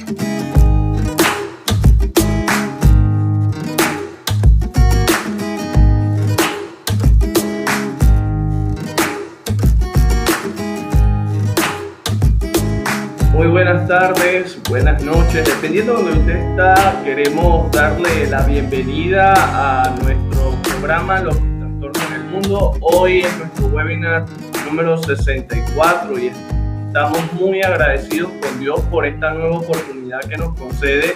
Muy buenas tardes, buenas noches, dependiendo de donde usted está, queremos darle la bienvenida a nuestro programa Los Trastornos del Mundo. Hoy es nuestro webinar número 64 y estamos muy agradecidos con Dios por esta nueva oportunidad que nos concede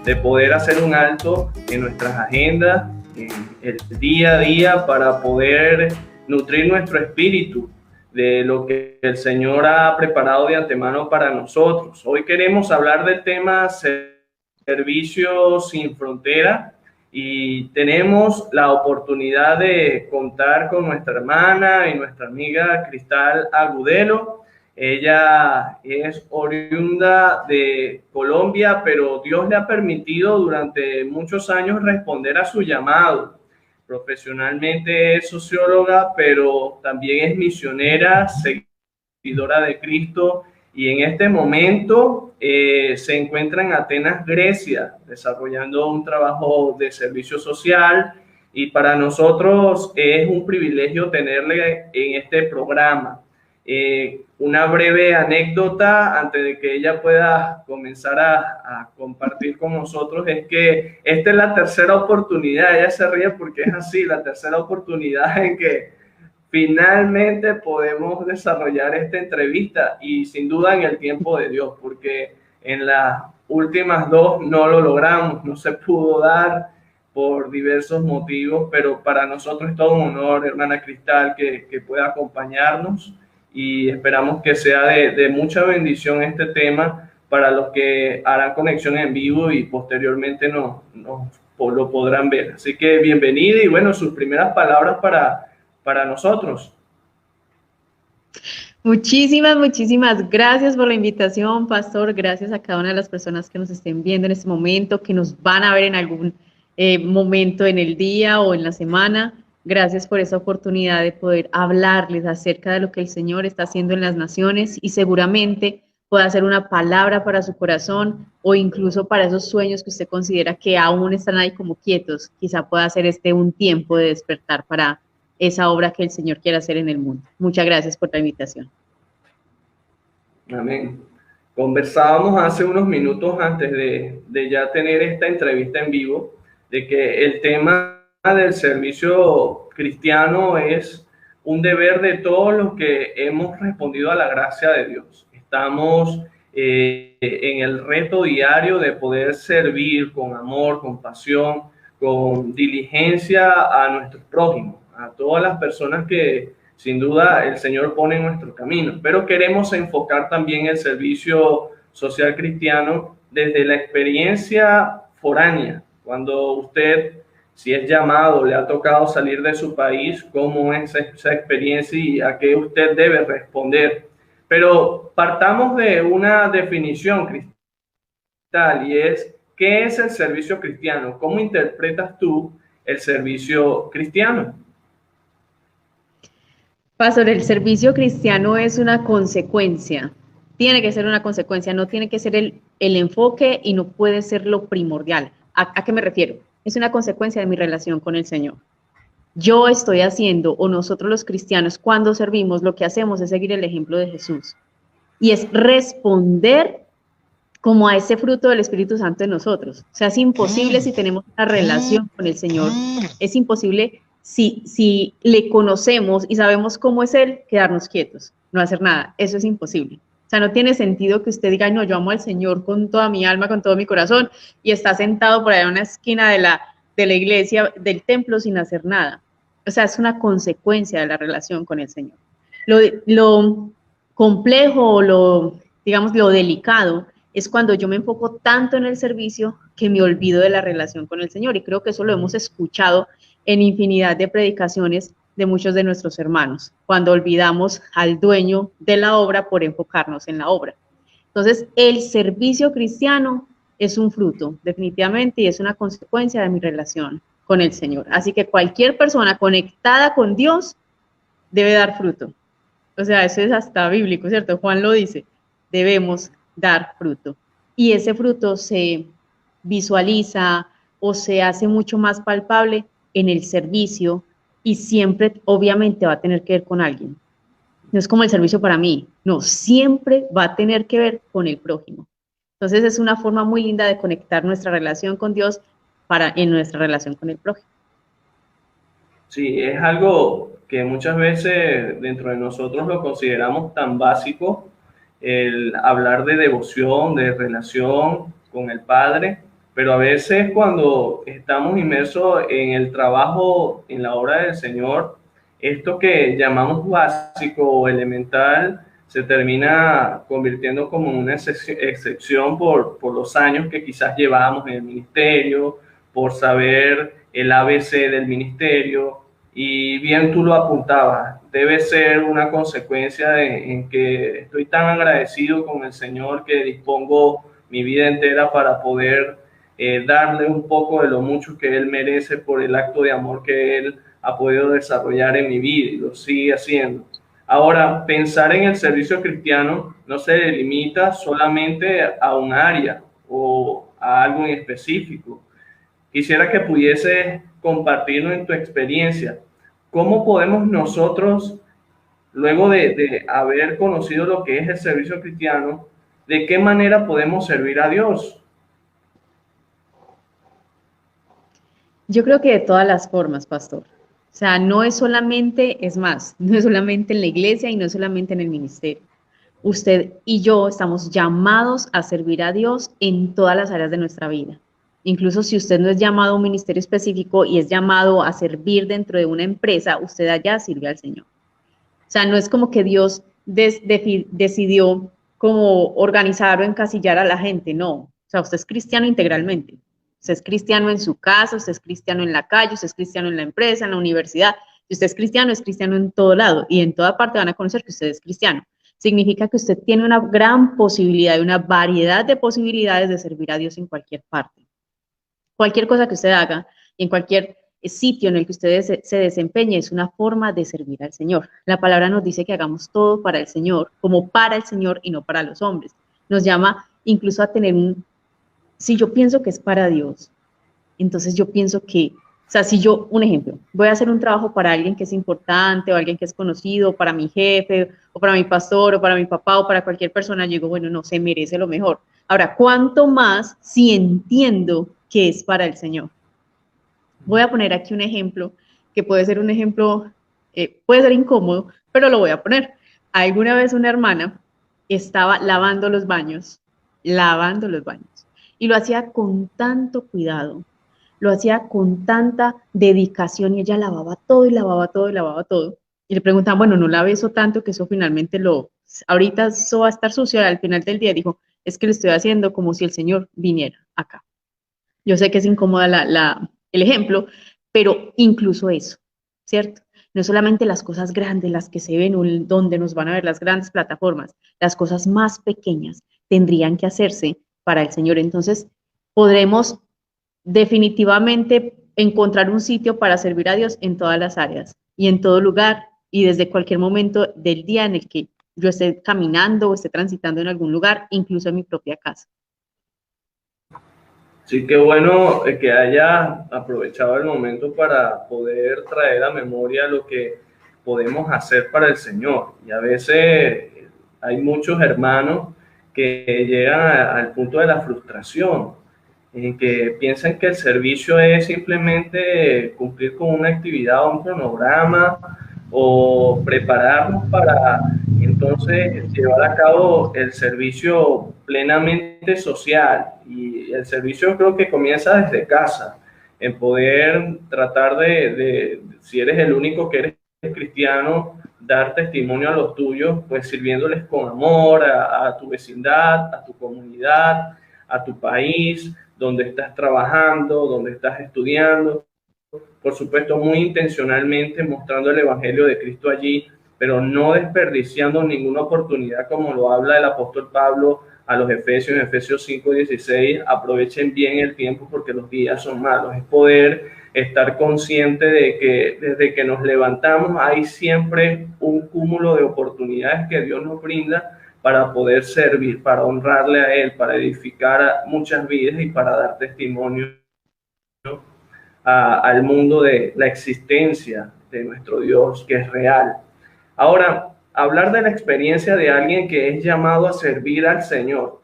de poder hacer un alto en nuestras agendas, en el día a día, para poder nutrir nuestro espíritu de lo que el Señor ha preparado de antemano para nosotros. Hoy queremos hablar del tema Servicio sin Frontera y tenemos la oportunidad de contar con nuestra hermana y nuestra amiga Cristal Agudelo. Ella es oriunda de Colombia, pero Dios le ha permitido durante muchos años responder a su llamado. Profesionalmente es socióloga, pero también es misionera, seguidora de Cristo, y en este momento se encuentra en Atenas, Grecia, desarrollando un trabajo de servicio social, y para nosotros es un privilegio tenerle en este programa. Una breve anécdota antes de que ella pueda comenzar a compartir con nosotros es que esta es la tercera oportunidad, ella se ríe porque es así, la tercera oportunidad en que finalmente podemos desarrollar esta entrevista, y sin duda en el tiempo de Dios, porque en las últimas dos no lo logramos, no se pudo dar por diversos motivos, pero para nosotros es todo un honor, hermana Cristal, que pueda acompañarnos, y esperamos que sea de mucha bendición este tema para los que harán conexión en vivo y posteriormente lo podrán ver. Así que bienvenida, y bueno, sus primeras palabras para nosotros. Muchísimas gracias por la invitación, Pastor. Gracias a cada una de las personas que nos estén viendo en este momento, que nos van a ver en algún momento en el día o en la semana. Gracias por esa oportunidad de poder hablarles acerca de lo que el Señor está haciendo en las naciones, y seguramente pueda ser una palabra para su corazón, o incluso para esos sueños que usted considera que aún están ahí como quietos. Quizá pueda ser un tiempo de despertar para esa obra que el Señor quiere hacer en el mundo. Muchas gracias por la invitación. Amén. Conversábamos hace unos minutos antes de ya tener esta entrevista en vivo, de que el tema del servicio cristiano es un deber de todos los que hemos respondido a la gracia de Dios. Estamos en el reto diario de poder servir con amor, con pasión, con diligencia a nuestros prójimos, a todas las personas que sin duda el Señor pone en nuestro camino. Pero queremos enfocar también el servicio social cristiano desde la experiencia foránea. Cuando usted, si es llamado, le ha tocado salir de su país, cómo es esa experiencia y a qué usted debe responder. Pero partamos de una definición, Cristal, y es: ¿qué es el servicio cristiano? ¿Cómo interpretas tú el servicio cristiano? Pastor, el servicio cristiano es una consecuencia. Tiene que ser una consecuencia, no tiene que ser el enfoque, y no puede ser lo primordial. ¿A qué me refiero? Es una consecuencia de mi relación con el Señor. Yo estoy haciendo, o nosotros los cristianos, cuando servimos, lo que hacemos es seguir el ejemplo de Jesús. Y es responder como a ese fruto del Espíritu Santo en nosotros. O sea, es imposible si tenemos una relación con el Señor, es imposible si le conocemos y sabemos cómo es Él, quedarnos quietos, no hacer nada. Eso es imposible. O sea, no tiene sentido que usted diga: no, yo amo al Señor con toda mi alma, con todo mi corazón, y está sentado por ahí en una esquina de la iglesia, del templo, sin hacer nada. O sea, es una consecuencia de la relación con el Señor. Lo complejo, o digamos, lo delicado, es cuando yo me enfoco tanto en el servicio que me olvido de la relación con el Señor. Y creo que eso lo hemos escuchado en infinidad de predicaciones de muchos de nuestros hermanos, cuando olvidamos al dueño de la obra por enfocarnos en la obra. Entonces, el servicio cristiano es un fruto, definitivamente, y es una consecuencia de mi relación con el Señor. Así que cualquier persona conectada con Dios debe dar fruto. O sea, eso es hasta bíblico, ¿cierto? Juan lo dice: debemos dar fruto. y ese fruto se visualiza o se hace mucho más palpable en el servicio y siempre obviamente va a tener que ver con alguien. No es como el servicio para mí, no, siempre va a tener que ver con el prójimo. Entonces es una forma muy linda de conectar nuestra relación con Dios en nuestra relación con el prójimo. Sí, es algo que muchas veces dentro de nosotros lo consideramos tan básico, el hablar de devoción, de relación con el Padre, pero a veces cuando estamos inmersos en el trabajo, en la obra del Señor, esto que llamamos básico o elemental se termina convirtiendo como una excepción por los años que quizás llevamos en el ministerio, por saber el ABC del ministerio. Y bien tú lo apuntabas, debe ser una consecuencia en que estoy tan agradecido con el Señor que dispongo mi vida entera para poder darle un poco de lo mucho que Él merece por el acto de amor que Él ha podido desarrollar en mi vida y lo sigue haciendo. Ahora, pensar en el servicio cristiano no se limita solamente a un área o a algo en específico. Quisiera que pudieses compartirnos en tu experiencia. ¿Cómo podemos nosotros, luego de haber conocido lo que es el servicio cristiano, de qué manera podemos servir a Dios? Yo creo que de todas las formas, pastor. O sea, no es solamente, es más, no es solamente en la iglesia y no es solamente en el ministerio. Usted y yo estamos llamados a servir a Dios en todas las áreas de nuestra vida. Incluso si usted no es llamado a un ministerio específico y es llamado a servir dentro de una empresa, usted allá sirve al Señor. O sea, no es como que Dios decidió como organizar o encasillar a la gente, no. O sea, usted es cristiano integralmente. Usted es cristiano en su casa, usted es cristiano en la calle, usted es cristiano en la empresa, en la universidad. Si usted es cristiano en todo lado y en toda parte van a conocer que usted es cristiano. Significa que usted tiene una gran posibilidad y una variedad de posibilidades de servir a Dios en cualquier parte. Cualquier cosa que usted haga y en cualquier sitio en el que usted se desempeñe es una forma de servir al Señor. La palabra nos dice que hagamos todo para el Señor, como para el Señor y no para los hombres. Nos llama incluso a tener si yo pienso que es para Dios, entonces yo pienso que, o sea, si yo, un ejemplo, voy a hacer un trabajo para alguien que es importante o alguien que es conocido, para mi jefe o para mi pastor o para mi papá o para cualquier persona, yo digo, bueno, no, se merece lo mejor. Ahora, ¿cuánto más si entiendo que es para el Señor? Voy a poner aquí un ejemplo, que puede ser un ejemplo, puede ser incómodo, pero lo voy a poner. Alguna vez una hermana estaba lavando los baños, y lo hacía con tanto cuidado, lo hacía con tanta dedicación y ella lavaba todo y lavaba todo y lavaba todo. Y le preguntaban, bueno, no lave eso tanto que eso finalmente ahorita eso va a estar sucio. Al final del día dijo, es que lo estoy haciendo como si el Señor viniera acá. Yo sé que es incómoda el ejemplo, pero incluso eso, ¿cierto? No solamente las cosas grandes, las que se ven, donde nos van a ver las grandes plataformas, las cosas más pequeñas tendrían que hacerse para el Señor. Entonces, podremos definitivamente encontrar un sitio para servir a Dios en todas las áreas y en todo lugar y desde cualquier momento del día en el que yo esté caminando o esté transitando en algún lugar, incluso en mi propia casa. Sí, qué bueno que haya aprovechado el momento para poder traer a memoria lo que podemos hacer para el Señor. Y a veces hay muchos hermanos que llegan al punto de la frustración, en que piensan que el servicio es simplemente cumplir con una actividad o un cronograma o prepararnos para entonces llevar a cabo el servicio plenamente social. Y el servicio creo que comienza desde casa, en poder tratar si eres el único que eres cristiano, dar testimonio a los tuyos, pues sirviéndoles con amor a tu vecindad, a tu comunidad, a tu país, donde estás trabajando, donde estás estudiando. Por supuesto, muy intencionalmente mostrando el Evangelio de Cristo allí, pero no desperdiciando ninguna oportunidad, como lo habla el apóstol Pablo a los Efesios, en Efesios 5:16, aprovechen bien el tiempo porque los días son malos. Es poder estar consciente de que desde que nos levantamos hay siempre un cúmulo de oportunidades que Dios nos brinda para poder servir, para honrarle a Él, para edificar a muchas vidas y para dar testimonio al mundo de la existencia de nuestro Dios, que es real. Ahora, hablar de la experiencia de alguien que es llamado a servir al Señor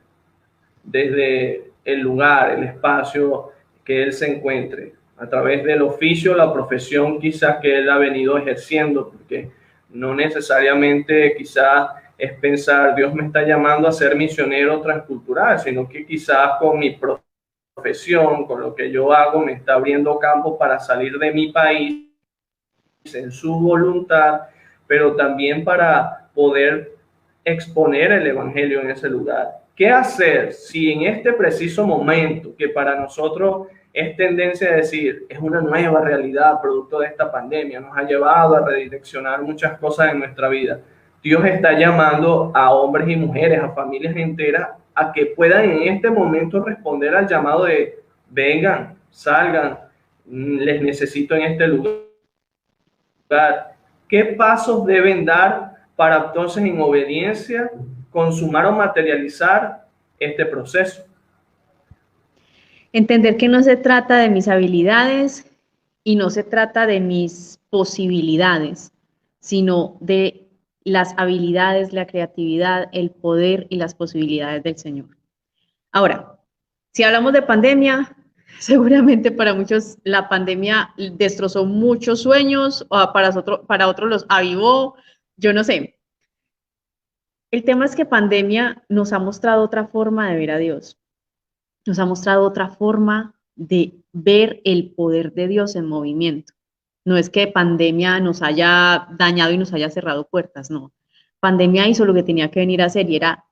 desde el lugar, el espacio que Él se encuentre, a través del oficio, la profesión quizás que Él ha venido ejerciendo, porque no necesariamente quizás es pensar, Dios me está llamando a ser misionero transcultural, sino que quizás con mi profesión, con lo que yo hago, me está abriendo campo para salir de mi país en su voluntad, pero también para poder exponer el evangelio en ese lugar. ¿Qué hacer si en este preciso momento, que para nosotros es tendencia a decir, es una nueva realidad producto de esta pandemia, nos ha llevado a redireccionar muchas cosas en nuestra vida? Dios está llamando a hombres y mujeres, a familias enteras, a que puedan en este momento responder al llamado de vengan, salgan, les necesito en este lugar. ¿Qué pasos deben dar para entonces en obediencia consumar o materializar este proceso? Entender que no se trata de mis habilidades y no se trata de mis posibilidades, sino de las habilidades, la creatividad, el poder y las posibilidades del Señor. Ahora, si hablamos de pandemia, seguramente para muchos la pandemia destrozó muchos sueños, o para otros los avivó, yo no sé. El tema es que pandemia nos ha mostrado otra forma de ver a Dios, nos ha mostrado otra forma de ver el poder de Dios en movimiento. No es que pandemia nos haya dañado y nos haya cerrado puertas, no. Pandemia hizo lo que tenía que venir a hacer y era,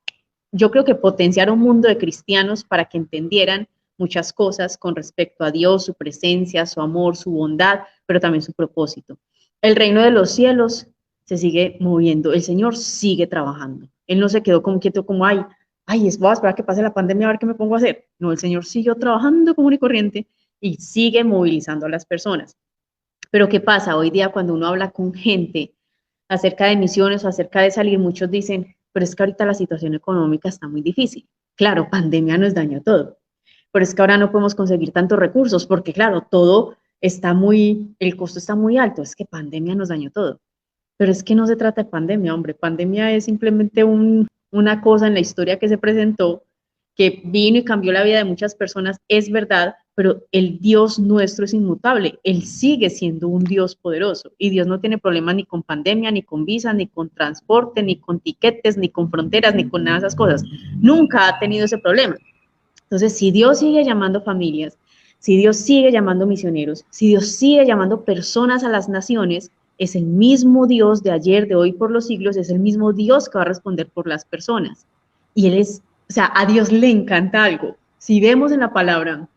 yo creo que potenciar un mundo de cristianos para que entendieran muchas cosas con respecto a Dios, su presencia, su amor, su bondad, pero también su propósito. El reino de los cielos se sigue moviendo, el Señor sigue trabajando. Él no se quedó como quieto, como, voy a esperar que pase la pandemia a ver qué me pongo a hacer. No, el Señor siguió trabajando común y corriente y sigue movilizando a las personas. Pero ¿qué pasa? Hoy día cuando uno habla con gente acerca de misiones o acerca de salir, muchos dicen, pero es que ahorita la situación económica está muy difícil. Claro, pandemia nos dañó todo, pero es que ahora no podemos conseguir tantos recursos porque, claro, todo está el costo está muy alto, es que pandemia nos dañó todo. Pero es que no se trata de pandemia, hombre, pandemia es simplemente una cosa en la historia que se presentó, que vino y cambió la vida de muchas personas, es verdad, pero el Dios nuestro es inmutable, Él sigue siendo un Dios poderoso y Dios no tiene problema ni con pandemia, ni con visa, ni con transporte, ni con tiquetes, ni con fronteras, ni con nada de esas cosas. Nunca ha tenido ese problema. Entonces, si Dios sigue llamando familias, si Dios sigue llamando misioneros, si Dios sigue llamando personas a las naciones, es el mismo Dios de ayer, de hoy, por los siglos, es el mismo Dios que va a responder por las personas. Y Él es, o sea, a Dios le encanta algo. Si vemos en la palabra,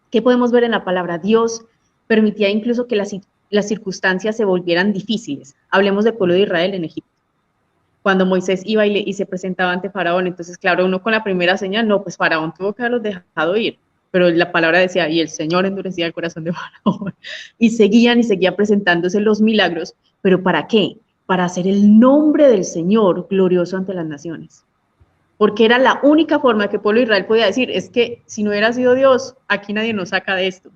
¿qué podemos ver en la palabra? Dios permitía incluso que las circunstancias se volvieran difíciles. Hablemos del pueblo de Israel en Egipto. Cuando Moisés iba y se presentaba ante Faraón, entonces, claro, uno con la primera señal, no, pues Faraón tuvo que haberlos dejado ir. Pero la palabra decía, y el Señor endurecía el corazón de Faraón. Y seguía presentándose los milagros. ¿Pero para qué? Para hacer el nombre del Señor glorioso ante las naciones. Porque era la única forma que el pueblo de Israel podía decir, es que si no hubiera sido Dios, aquí nadie nos saca de esto.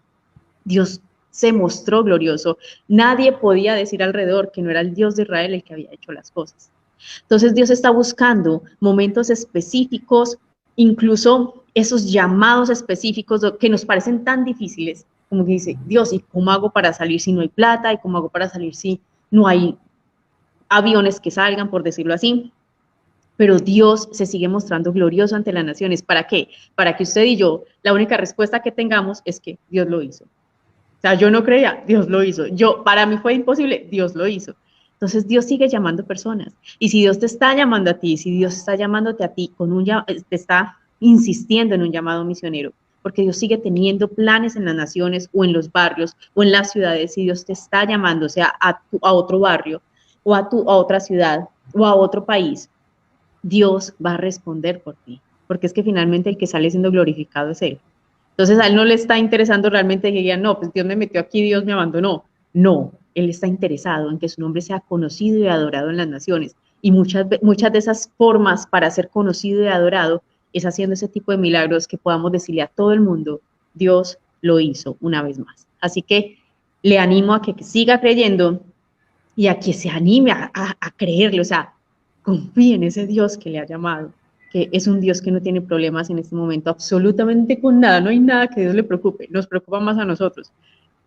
Dios se mostró glorioso. Nadie podía decir alrededor que no era el Dios de Israel el que había hecho las cosas. Entonces Dios está buscando momentos específicos, incluso esos llamados específicos que nos parecen tan difíciles, como que dice, Dios, ¿y cómo hago para salir si no hay plata? ¿Y cómo hago para salir si no hay aviones que salgan, por decirlo así? Pero Dios se sigue mostrando glorioso ante las naciones. ¿Para qué? Para que usted y yo, la única respuesta que tengamos es que Dios lo hizo. O sea, yo no creía, Dios lo hizo. Para mí fue imposible, Dios lo hizo. Entonces Dios sigue llamando personas. Y si Dios te está llamando a ti, si Dios está llamándote a ti, te está insistiendo en un llamado misionero, porque Dios sigue teniendo planes en las naciones o en los barrios o en las ciudades, si Dios te está llamando, o sea, a otro barrio o a otra ciudad o a otro país, Dios va a responder por ti, porque es que finalmente el que sale siendo glorificado es Él. Entonces a Él no le está interesando realmente que digan, no, pues Dios me metió aquí, Dios me abandonó. No, Él está interesado en que su nombre sea conocido y adorado en las naciones. Y muchas de esas formas para ser conocido y adorado es haciendo ese tipo de milagros que podamos decirle a todo el mundo, Dios lo hizo una vez más. Así que le animo a que siga creyendo y a que se anime a creerle, o sea, confíe en ese Dios que le ha llamado, que es un Dios que no tiene problemas en este momento absolutamente con nada, no hay nada que Dios le preocupe, nos preocupa más a nosotros.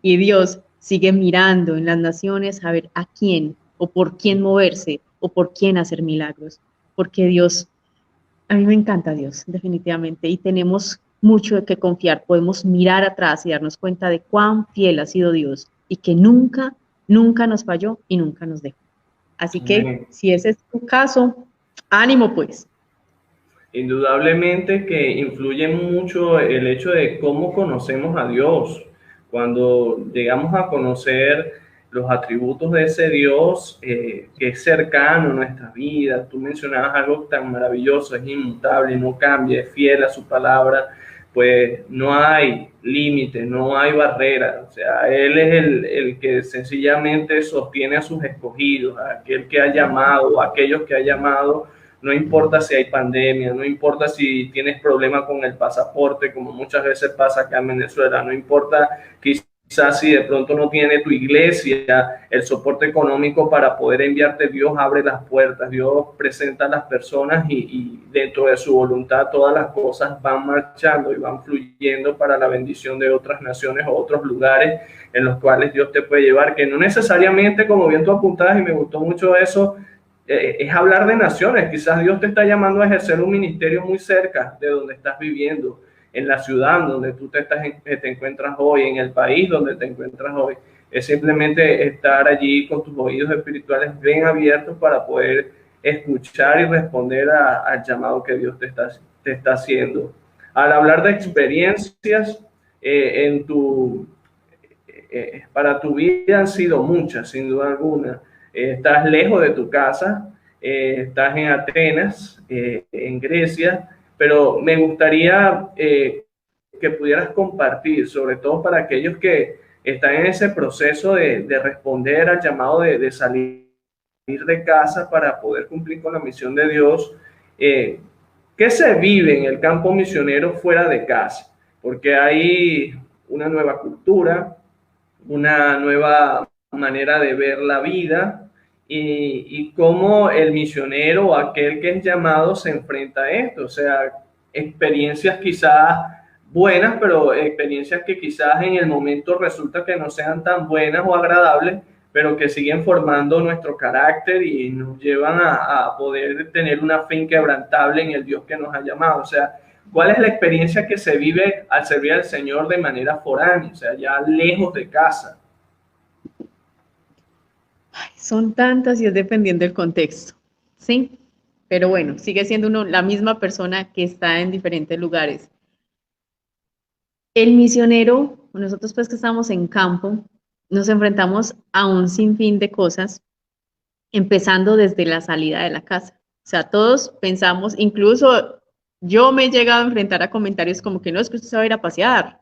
Y Dios sigue mirando en las naciones a ver a quién o por quién moverse o por quién hacer milagros, porque Dios, a mí me encanta Dios, definitivamente, y tenemos mucho de qué confiar, podemos mirar atrás y darnos cuenta de cuán fiel ha sido Dios y que nunca, nunca nos falló y nunca nos dejó. Así que, Amén. si ese es tu caso, ánimo pues. Indudablemente que influye mucho el hecho de cómo conocemos a Dios. Cuando llegamos a conocer los atributos de ese Dios que es cercano a nuestra vida, tú mencionabas algo tan maravilloso, es inmutable, no cambia, es fiel a su palabra, pues no hay límite, no hay barrera. O sea, Él es el que sencillamente sostiene a sus escogidos, a aquel que ha llamado, a aquellos que ha llamado. No importa si hay pandemia, no importa si tienes problema con el pasaporte, como muchas veces pasa acá en Venezuela, no importa quizás si de pronto no tiene tu iglesia el soporte económico para poder enviarte, Dios abre las puertas, Dios presenta a las personas y dentro de su voluntad todas las cosas van marchando y van fluyendo para la bendición de otras naciones o otros lugares en los cuales Dios te puede llevar, que no necesariamente, como bien tú apuntabas, y me gustó mucho eso, es hablar de naciones. Quizás Dios te está llamando a ejercer un ministerio muy cerca de donde estás viviendo, en la ciudad donde tú te encuentras hoy, en el país donde te encuentras hoy. Es simplemente estar allí con tus oídos espirituales bien abiertos para poder escuchar y responder al llamado que Dios te está haciendo. Al hablar de experiencias para tu vida han sido muchas, sin duda alguna. Estás lejos de tu casa, estás en Atenas, en Grecia, pero me gustaría que pudieras compartir, sobre todo para aquellos que están en ese proceso de responder al llamado de salir de casa para poder cumplir con la misión de Dios. ¿Qué se vive en el campo misionero fuera de casa? Porque hay una nueva cultura, una nueva manera de ver la vida y cómo el misionero o aquel que es llamado se enfrenta a esto. O sea, experiencias quizás buenas, pero experiencias que quizás en el momento resulta que no sean tan buenas o agradables, pero que siguen formando nuestro carácter y nos llevan a poder tener una fe inquebrantable en el Dios que nos ha llamado. O sea, ¿cuál es la experiencia que se vive al servir al Señor de manera foránea, o sea, ya lejos de casa? Ay, son tantas y es dependiendo del contexto, ¿sí? Pero bueno, sigue siendo uno la misma persona que está en diferentes lugares. El misionero, nosotros pues que estamos en campo, nos enfrentamos a un sinfín de cosas, empezando desde la salida de la casa. O sea, todos pensamos, incluso yo me he llegado a enfrentar a comentarios como que no, es que usted se va a ir a pasear,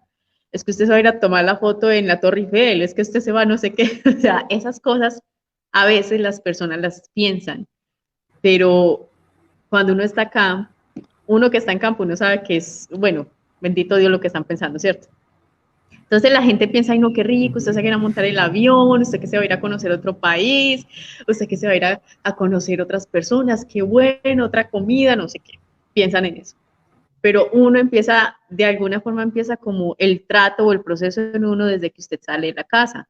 es que usted se va a ir a tomar la foto en la Torre Eiffel, es que usted se va a no sé qué. O sea, esas cosas a veces las personas las piensan, pero cuando uno está acá, uno que está en campo, uno sabe que es, bueno, bendito Dios lo que están pensando, ¿cierto? Entonces la gente piensa, ay no, qué rico, usted se va a ir a montar el avión, usted que se va a ir a conocer otro país, usted que se va a ir a conocer otras personas, qué bueno, otra comida, no sé qué, piensan en eso. Pero uno empieza, de alguna forma empieza como el trato o el proceso en uno desde que usted sale de la casa,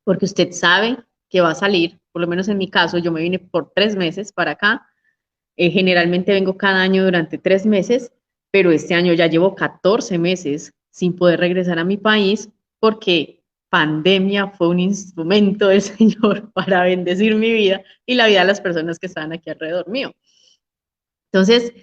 porque usted sabe que va a salir, por lo menos en mi caso, yo me vine por 3 meses para acá, generalmente vengo cada año durante 3 meses, pero este año ya llevo 14 meses sin poder regresar a mi país porque pandemia fue un instrumento del Señor para bendecir mi vida y la vida de las personas que estaban aquí alrededor mío. Entonces,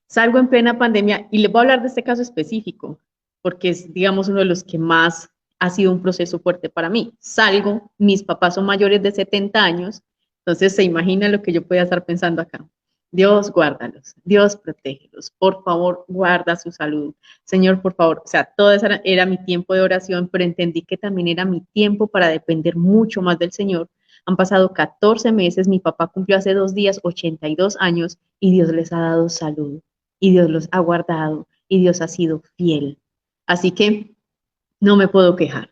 salgo en plena pandemia y les voy a hablar de este caso específico porque es, digamos, uno de los que más ha sido un proceso fuerte para mí. Salgo, mis papás son mayores de 70 años, entonces se imagina lo que yo podía estar pensando acá. Dios, guárdalos, Dios, protégelos, por favor, guarda su salud. Señor, por favor, o sea, todo eso era mi tiempo de oración, pero entendí que también era mi tiempo para depender mucho más del Señor, Han pasado 14 meses, mi papá cumplió hace 2 días 82 años y Dios les ha dado salud y Dios los ha guardado y Dios ha sido fiel. Así que no me puedo quejar.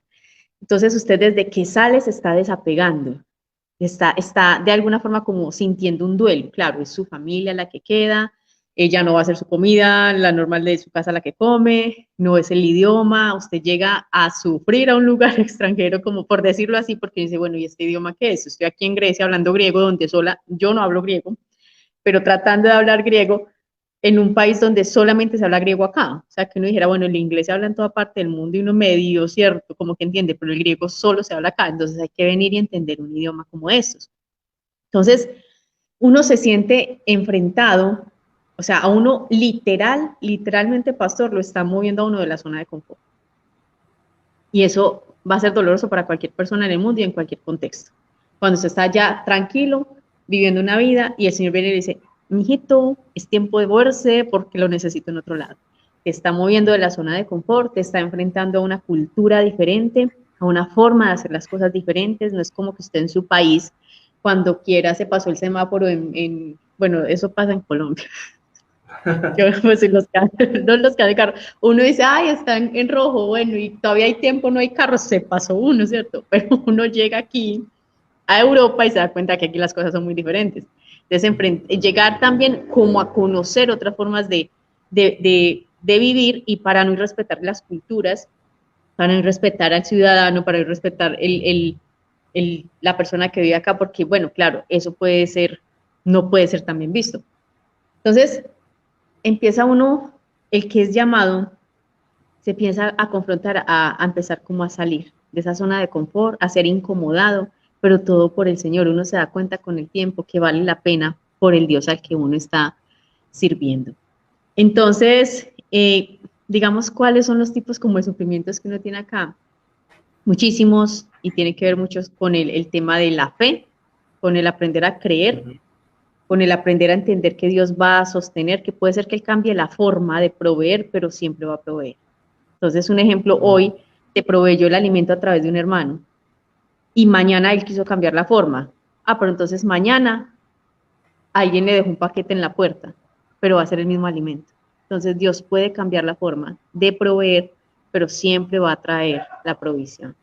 Entonces usted desde que sale se está desapegando, está de alguna forma como sintiendo un duelo. Claro, es su familia la que queda, ella no va a hacer su comida, la normal de su casa la que come, no es el idioma, usted llega a sufrir a un lugar extranjero, como por decirlo así, porque dice, bueno, ¿y este idioma qué es? Estoy aquí en Grecia hablando griego, donde sola, yo no hablo griego, pero tratando de hablar griego en un país donde solamente se habla griego acá. O sea, que uno dijera, bueno, el inglés se habla en toda parte del mundo y uno medio, cierto, como que entiende, pero el griego solo se habla acá, entonces hay que venir y entender un idioma como estos. Entonces, uno se siente enfrentado, o sea, a uno literalmente, pastor, lo está moviendo a uno de la zona de confort. Y eso va a ser doloroso para cualquier persona en el mundo y en cualquier contexto. Cuando usted está ya tranquilo, viviendo una vida, y el Señor viene y le dice, mijito, es tiempo de moverse porque lo necesito en otro lado. Te está moviendo de la zona de confort, te está enfrentando a una cultura diferente, a una forma de hacer las cosas diferentes. No es como que usted en su país, cuando quiera, se pasó el semáforo bueno, eso pasa en Colombia. Yo, pues, no los de carro. Uno dice, ay, están en rojo, bueno, y todavía hay tiempo, no hay carros, se pasó uno, ¿cierto? Pero uno llega aquí a Europa y se da cuenta que aquí las cosas son muy diferentes. Entonces, llegar también como a conocer otras formas de vivir, y para no respetar las culturas, para no respetar al ciudadano, para no respetar la persona que vive acá, porque, bueno, claro, eso no puede ser también visto. Entonces, empieza uno, el que es llamado, se piensa a confrontar, a empezar como a salir de esa zona de confort, a ser incomodado, pero todo por el Señor. Uno se da cuenta con el tiempo que vale la pena por el Dios al que uno está sirviendo. Entonces, digamos, ¿cuáles son los tipos como de sufrimientos que uno tiene acá? Muchísimos, y tiene que ver mucho con el tema de la fe, con el aprender a creer, con el aprender a entender que Dios va a sostener, que puede ser que Él cambie la forma de proveer, pero siempre va a proveer. Entonces, un ejemplo, hoy te proveyó el alimento a través de un hermano, y mañana Él quiso cambiar la forma. Pero entonces mañana alguien le dejó un paquete en la puerta, pero va a ser el mismo alimento. Entonces, Dios puede cambiar la forma de proveer, pero siempre va a traer la provisión.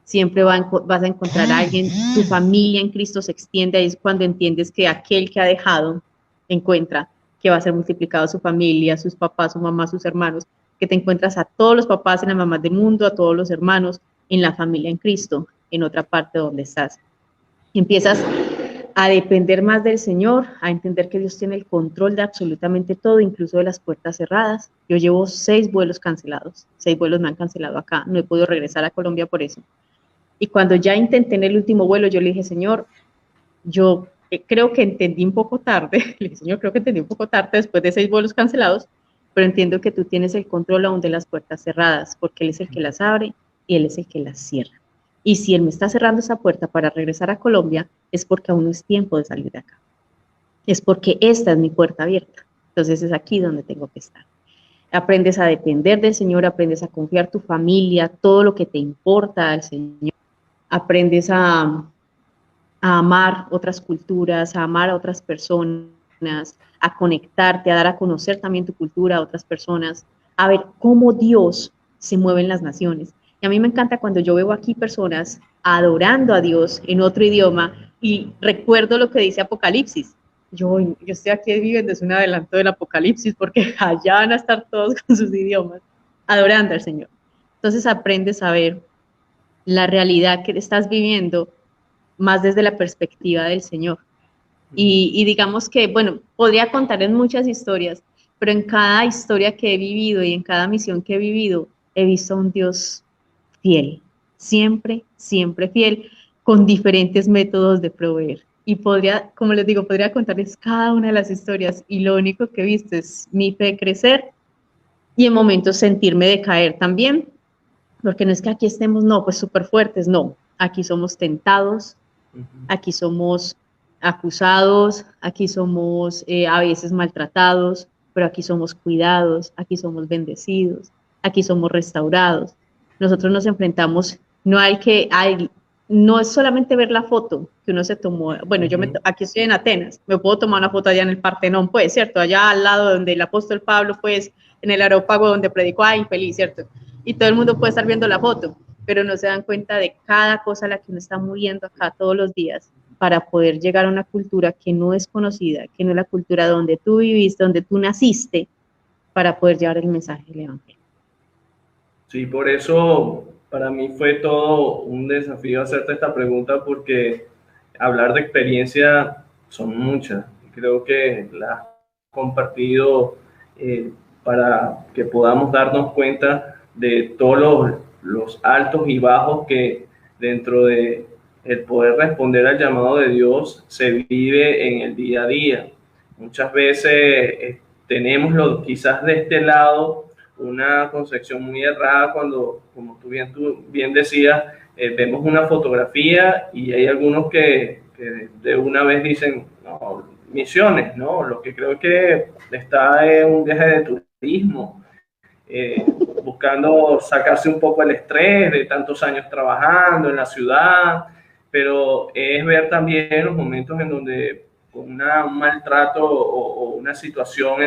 Siempre vas a encontrar a alguien, tu familia en Cristo se extiende, ahí es cuando entiendes que aquel que ha dejado encuentra que va a ser multiplicado su familia, sus papás, su mamá, sus hermanos, que te encuentras a todos los papás en las mamás del mundo, a todos los hermanos, en la familia en Cristo, en otra parte donde estás. Empiezas a depender más del Señor, a entender que Dios tiene el control de absolutamente todo, incluso de las puertas cerradas. Yo llevo 6 vuelos cancelados, 6 vuelos me han cancelado acá, no he podido regresar a Colombia por eso. Y cuando ya intenté en el último vuelo, yo le dije, Señor, yo creo que entendí un poco tarde, le dije, Señor, creo que entendí un poco tarde después de 6 vuelos cancelados, pero entiendo que tú tienes el control aún de las puertas cerradas, porque Él es el que las abre y Él es el que las cierra. Y si Él me está cerrando esa puerta para regresar a Colombia, es porque aún no es tiempo de salir de acá. Es porque esta es mi puerta abierta. Entonces es aquí donde tengo que estar. Aprendes a depender del Señor, aprendes a confiar tu familia, todo lo que te importa al Señor. Aprendes a amar otras culturas, a amar a otras personas, a conectarte, a dar a conocer también tu cultura a otras personas, a ver cómo Dios se mueve en las naciones. Y a mí me encanta cuando yo veo aquí personas adorando a Dios en otro idioma y recuerdo lo que dice Apocalipsis. Yo estoy aquí viviendo, es un adelanto del Apocalipsis, porque allá van a estar todos con sus idiomas, adorando al Señor. Entonces aprendes a ver la realidad que estás viviendo más desde la perspectiva del Señor. Y digamos que, bueno, podría contar en muchas historias, pero en cada historia que he vivido y en cada misión que he vivido, he visto a un Dios fiel, siempre, siempre fiel, con diferentes métodos de proveer. Y podría, como les digo, podría contarles cada una de las historias, y lo único que he visto es mi fe crecer y en momentos sentirme decaer también, porque no es que aquí estemos, no, pues súper fuertes, no, aquí somos tentados, aquí somos acusados, aquí somos a veces maltratados, pero aquí somos cuidados, aquí somos bendecidos, aquí somos restaurados. Nosotros nos enfrentamos, no hay no es solamente ver la foto que uno se tomó. Bueno, aquí estoy en Atenas, me puedo tomar una foto allá en el Partenón, pues, ¿cierto? Allá al lado donde el apóstol Pablo, pues, en el Areópago donde predicó, ay, feliz, ¿cierto? Y todo el mundo puede estar viendo la foto, pero no se dan cuenta de cada cosa a la que uno está muriendo acá todos los días para poder llegar a una cultura que no es conocida, que no es la cultura donde tú viviste, donde tú naciste, para poder llevar el mensaje del Evangelio. Sí, por eso para mí fue todo un desafío hacerte esta pregunta, porque hablar de experiencia son muchas. Creo que las has compartido para que podamos darnos cuenta de todos los altos y bajos que dentro de el poder responder al llamado de Dios se vive en el día a día. Muchas veces tenemos quizás de este lado una concepción muy errada cuando, como tú bien decías, vemos una fotografía y hay algunos que de una vez dicen, no, misiones, ¿no? Lo que creo que está en un viaje de turismo, buscando sacarse un poco el estrés de tantos años trabajando en la ciudad, pero es ver también los momentos en donde con un maltrato o una situación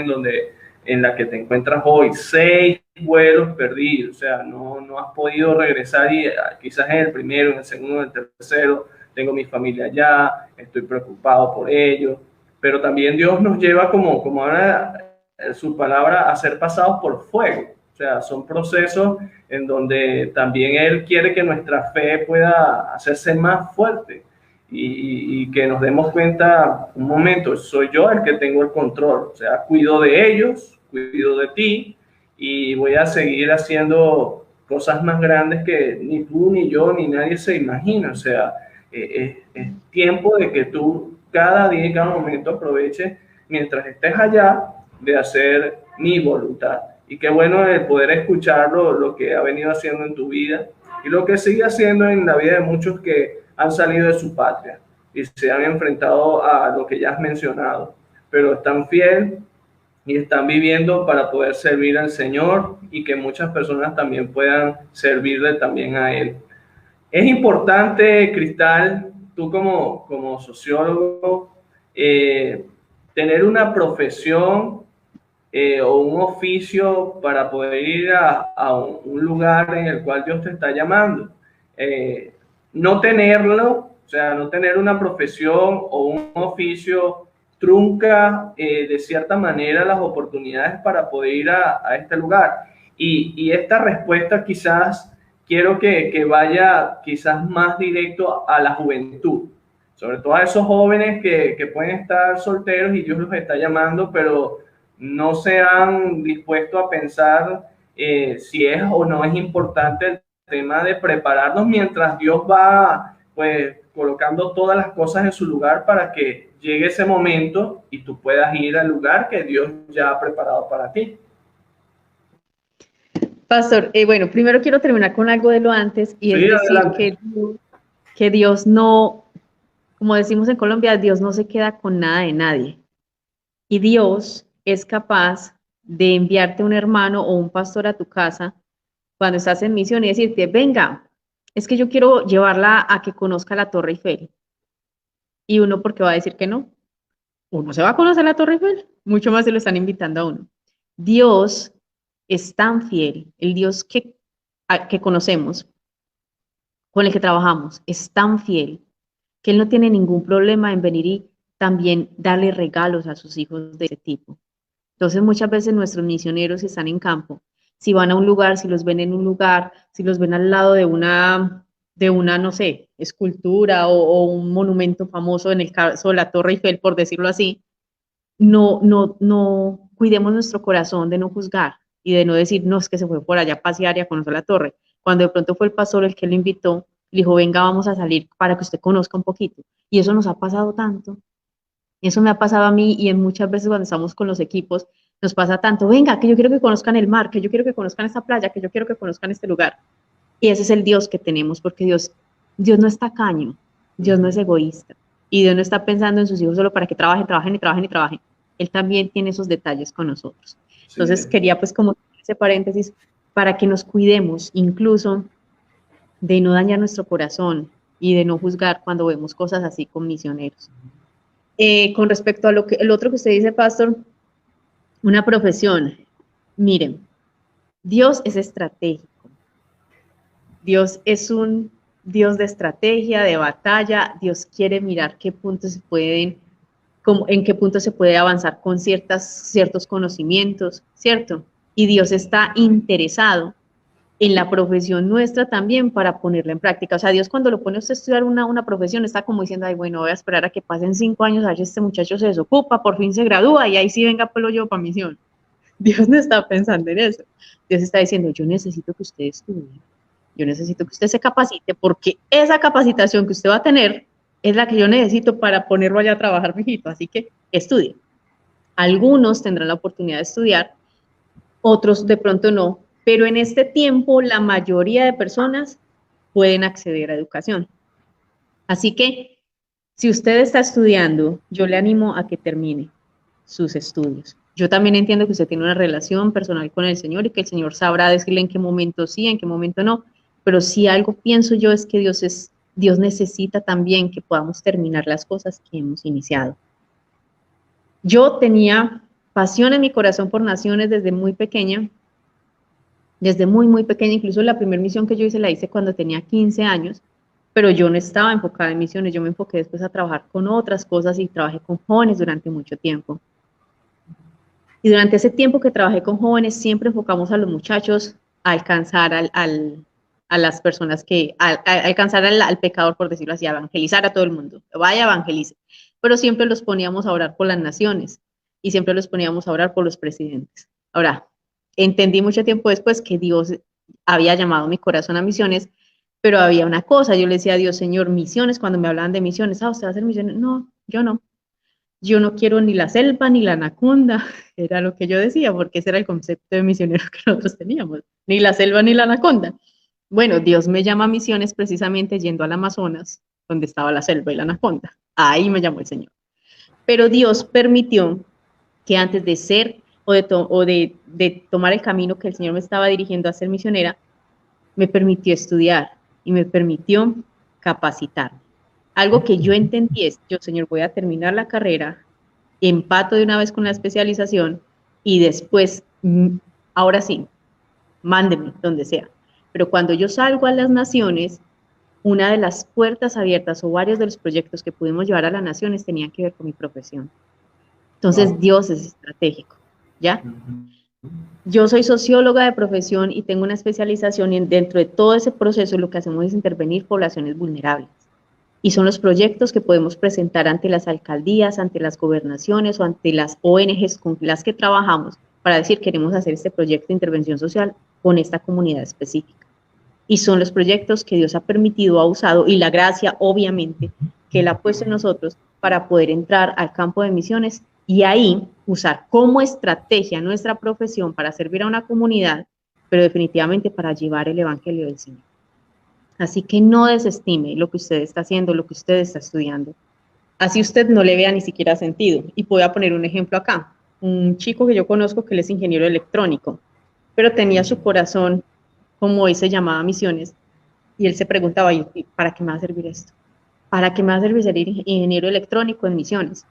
en la que te encuentras hoy, 6 vuelos perdidos, o sea, no has podido regresar y quizás en el primero, en el segundo, en el tercero, tengo mi familia allá, estoy preocupado por ellos, pero también Dios nos lleva, como ahora su palabra, a ser pasados por fuego. O sea, son procesos en donde también Él quiere que nuestra fe pueda hacerse más fuerte y que nos demos cuenta, un momento, soy yo el que tengo el control, o sea, cuido de ellos, cuido de ti y voy a seguir haciendo cosas más grandes que ni tú, ni yo, ni nadie se imagina. O sea, es tiempo de que tú cada día y cada momento aproveches mientras estés allá de hacer mi voluntad. Y qué bueno el poder escuchar lo que ha venido haciendo en tu vida y lo que sigue haciendo en la vida de muchos que han salido de su patria y se han enfrentado a lo que ya has mencionado, pero están fieles y están viviendo para poder servir al Señor y que muchas personas también puedan servirle también a Él. Es importante, Cristal, tú como sociólogo, tener una profesión o un oficio para poder ir a un lugar en el cual Dios te está llamando. No tenerlo, o sea, no tener una profesión o un oficio trunca de cierta manera las oportunidades para poder ir a este lugar. Y esta respuesta quizás quiero que vaya quizás más directo a la juventud, sobre todo a esos jóvenes que pueden estar solteros y Dios los está llamando, pero no se han dispuesto a pensar si es o no es importante el tema de prepararnos mientras Dios va pues colocando todas las cosas en su lugar para que llegue ese momento y tú puedas ir al lugar que Dios ya ha preparado para ti. Pastor, bueno, primero quiero terminar con algo de lo antes y es decir que Dios no, como decimos en Colombia, Dios no se queda con nada de nadie. Y Dios es capaz de enviarte un hermano o un pastor a tu casa cuando estás en misión y decirte, venga, es que yo quiero llevarla a que conozca la Torre Eiffel. Y uno, ¿por qué va a decir que no? Uno se va a conocer la Torre Eiffel, mucho más se lo están invitando a uno. Dios es tan fiel, el Dios que conocemos, con el que trabajamos, es tan fiel que Él no tiene ningún problema en venir y también darle regalos a sus hijos de ese tipo. Entonces, muchas veces nuestros misioneros están en campo, si van a un lugar, si los ven en un lugar, si los ven al lado de una no sé, escultura o un monumento famoso, en el caso de la Torre Eiffel, por decirlo así, no cuidemos nuestro corazón de no juzgar y de no decir, no, es que se fue por allá a pasear y a conocer la torre. Cuando de pronto fue el pastor el que lo invitó, le dijo, venga, vamos a salir para que usted conozca un poquito. Y eso nos ha pasado tanto. Eso me ha pasado a mí y en muchas veces cuando estamos con los equipos nos pasa tanto, venga, que yo quiero que conozcan el mar, que yo quiero que conozcan esta playa, que yo quiero que conozcan este lugar. Y ese es el Dios que tenemos, porque Dios no es tacaño, Dios no es egoísta. Y Dios no está pensando en sus hijos solo para que trabajen. Él también tiene esos detalles con nosotros. Entonces quería pues como ese paréntesis para que nos cuidemos incluso de no dañar nuestro corazón y de no juzgar cuando vemos cosas así con misioneros. Con respecto a el otro que usted dice, pastor, una profesión. Miren, Dios es estratégico. Dios es un Dios de estrategia, de batalla. Dios quiere mirar qué puntos se pueden, en qué punto se puede avanzar con ciertos conocimientos, ¿cierto? Y Dios está interesado en la profesión nuestra también para ponerla en práctica. O sea, Dios cuando lo pone a usted a estudiar una profesión está como diciendo, ay, bueno, voy a esperar a que pasen 5 años, a ver si este muchacho se desocupa, por fin se gradúa y ahí sí venga, pues lo llevo para misión. Dios no está pensando en eso. Dios está diciendo, yo necesito que usted estudie, yo necesito que usted se capacite, porque esa capacitación que usted va a tener es la que yo necesito para ponerlo allá a trabajar, mijito. Así que estudie. Algunos tendrán la oportunidad de estudiar, otros de pronto no, pero en este tiempo la mayoría de personas pueden acceder a educación. Así que si usted está estudiando, yo le animo a que termine sus estudios. Yo también entiendo que usted tiene una relación personal con el Señor y que el Señor sabrá decirle en qué momento sí, en qué momento no, pero si algo pienso yo es que Dios necesita también que podamos terminar las cosas que hemos iniciado. Yo tenía pasión en mi corazón por naciones desde muy pequeña, muy pequeña. Incluso la primera misión que yo hice la hice cuando tenía 15 años, pero yo no estaba enfocada en misiones, yo me enfoqué después a trabajar con otras cosas y trabajé con jóvenes durante mucho tiempo. Y durante ese tiempo que trabajé con jóvenes, siempre enfocamos a los muchachos a alcanzar a las personas a alcanzar al pecador, por decirlo así, a evangelizar a todo el mundo. Vaya, evangelice. Pero siempre los poníamos a orar por las naciones y siempre los poníamos a orar por los presidentes. Ahora, entendí mucho tiempo después que Dios había llamado mi corazón a misiones, pero había una cosa, yo le decía a Dios, Señor, misiones, cuando me hablaban de misiones, ¿usted va a hacer misiones? No, yo no. Yo no quiero ni la selva ni la anaconda, era lo que yo decía, porque ese era el concepto de misionero que nosotros teníamos, ni la selva ni la anaconda. Bueno, Dios me llama a misiones precisamente yendo al Amazonas, donde estaba la selva y la anaconda. Ahí me llamó el Señor. Pero Dios permitió que antes de ser de tomar el camino que el Señor me estaba dirigiendo a ser misionera, me permitió estudiar y me permitió capacitarme. Algo que yo entendí es, yo, Señor, voy a terminar la carrera, empato de una vez con la especialización y después, ahora sí, mándeme donde sea. Pero cuando yo salgo a las naciones, una de las puertas abiertas o varios de los proyectos que pudimos llevar a las naciones tenían que ver con mi profesión. Entonces, Dios es estratégico, ¿ya? Yo soy socióloga de profesión y tengo una especialización y dentro de todo ese proceso lo que hacemos es intervenir poblaciones vulnerables. Y son los proyectos que podemos presentar ante las alcaldías, ante las gobernaciones o ante las ONGs con las que trabajamos para decir queremos hacer este proyecto de intervención social con esta comunidad específica. Y son los proyectos que Dios ha permitido, ha usado, y la gracia, obviamente, que Él ha puesto en nosotros para poder entrar al campo de misiones y ahí usar como estrategia nuestra profesión para servir a una comunidad, pero definitivamente para llevar el evangelio del Señor. Así que no desestime lo que usted está haciendo, lo que usted está estudiando. Así usted no le vea ni siquiera sentido. Y voy a poner un ejemplo acá. Un chico que yo conozco que él es ingeniero electrónico, pero tenía su corazón, como hoy se llamaba misiones, y él se preguntaba, ¿para qué me va a servir esto? ¿Para qué me va a servir ser ingeniero electrónico en misiones?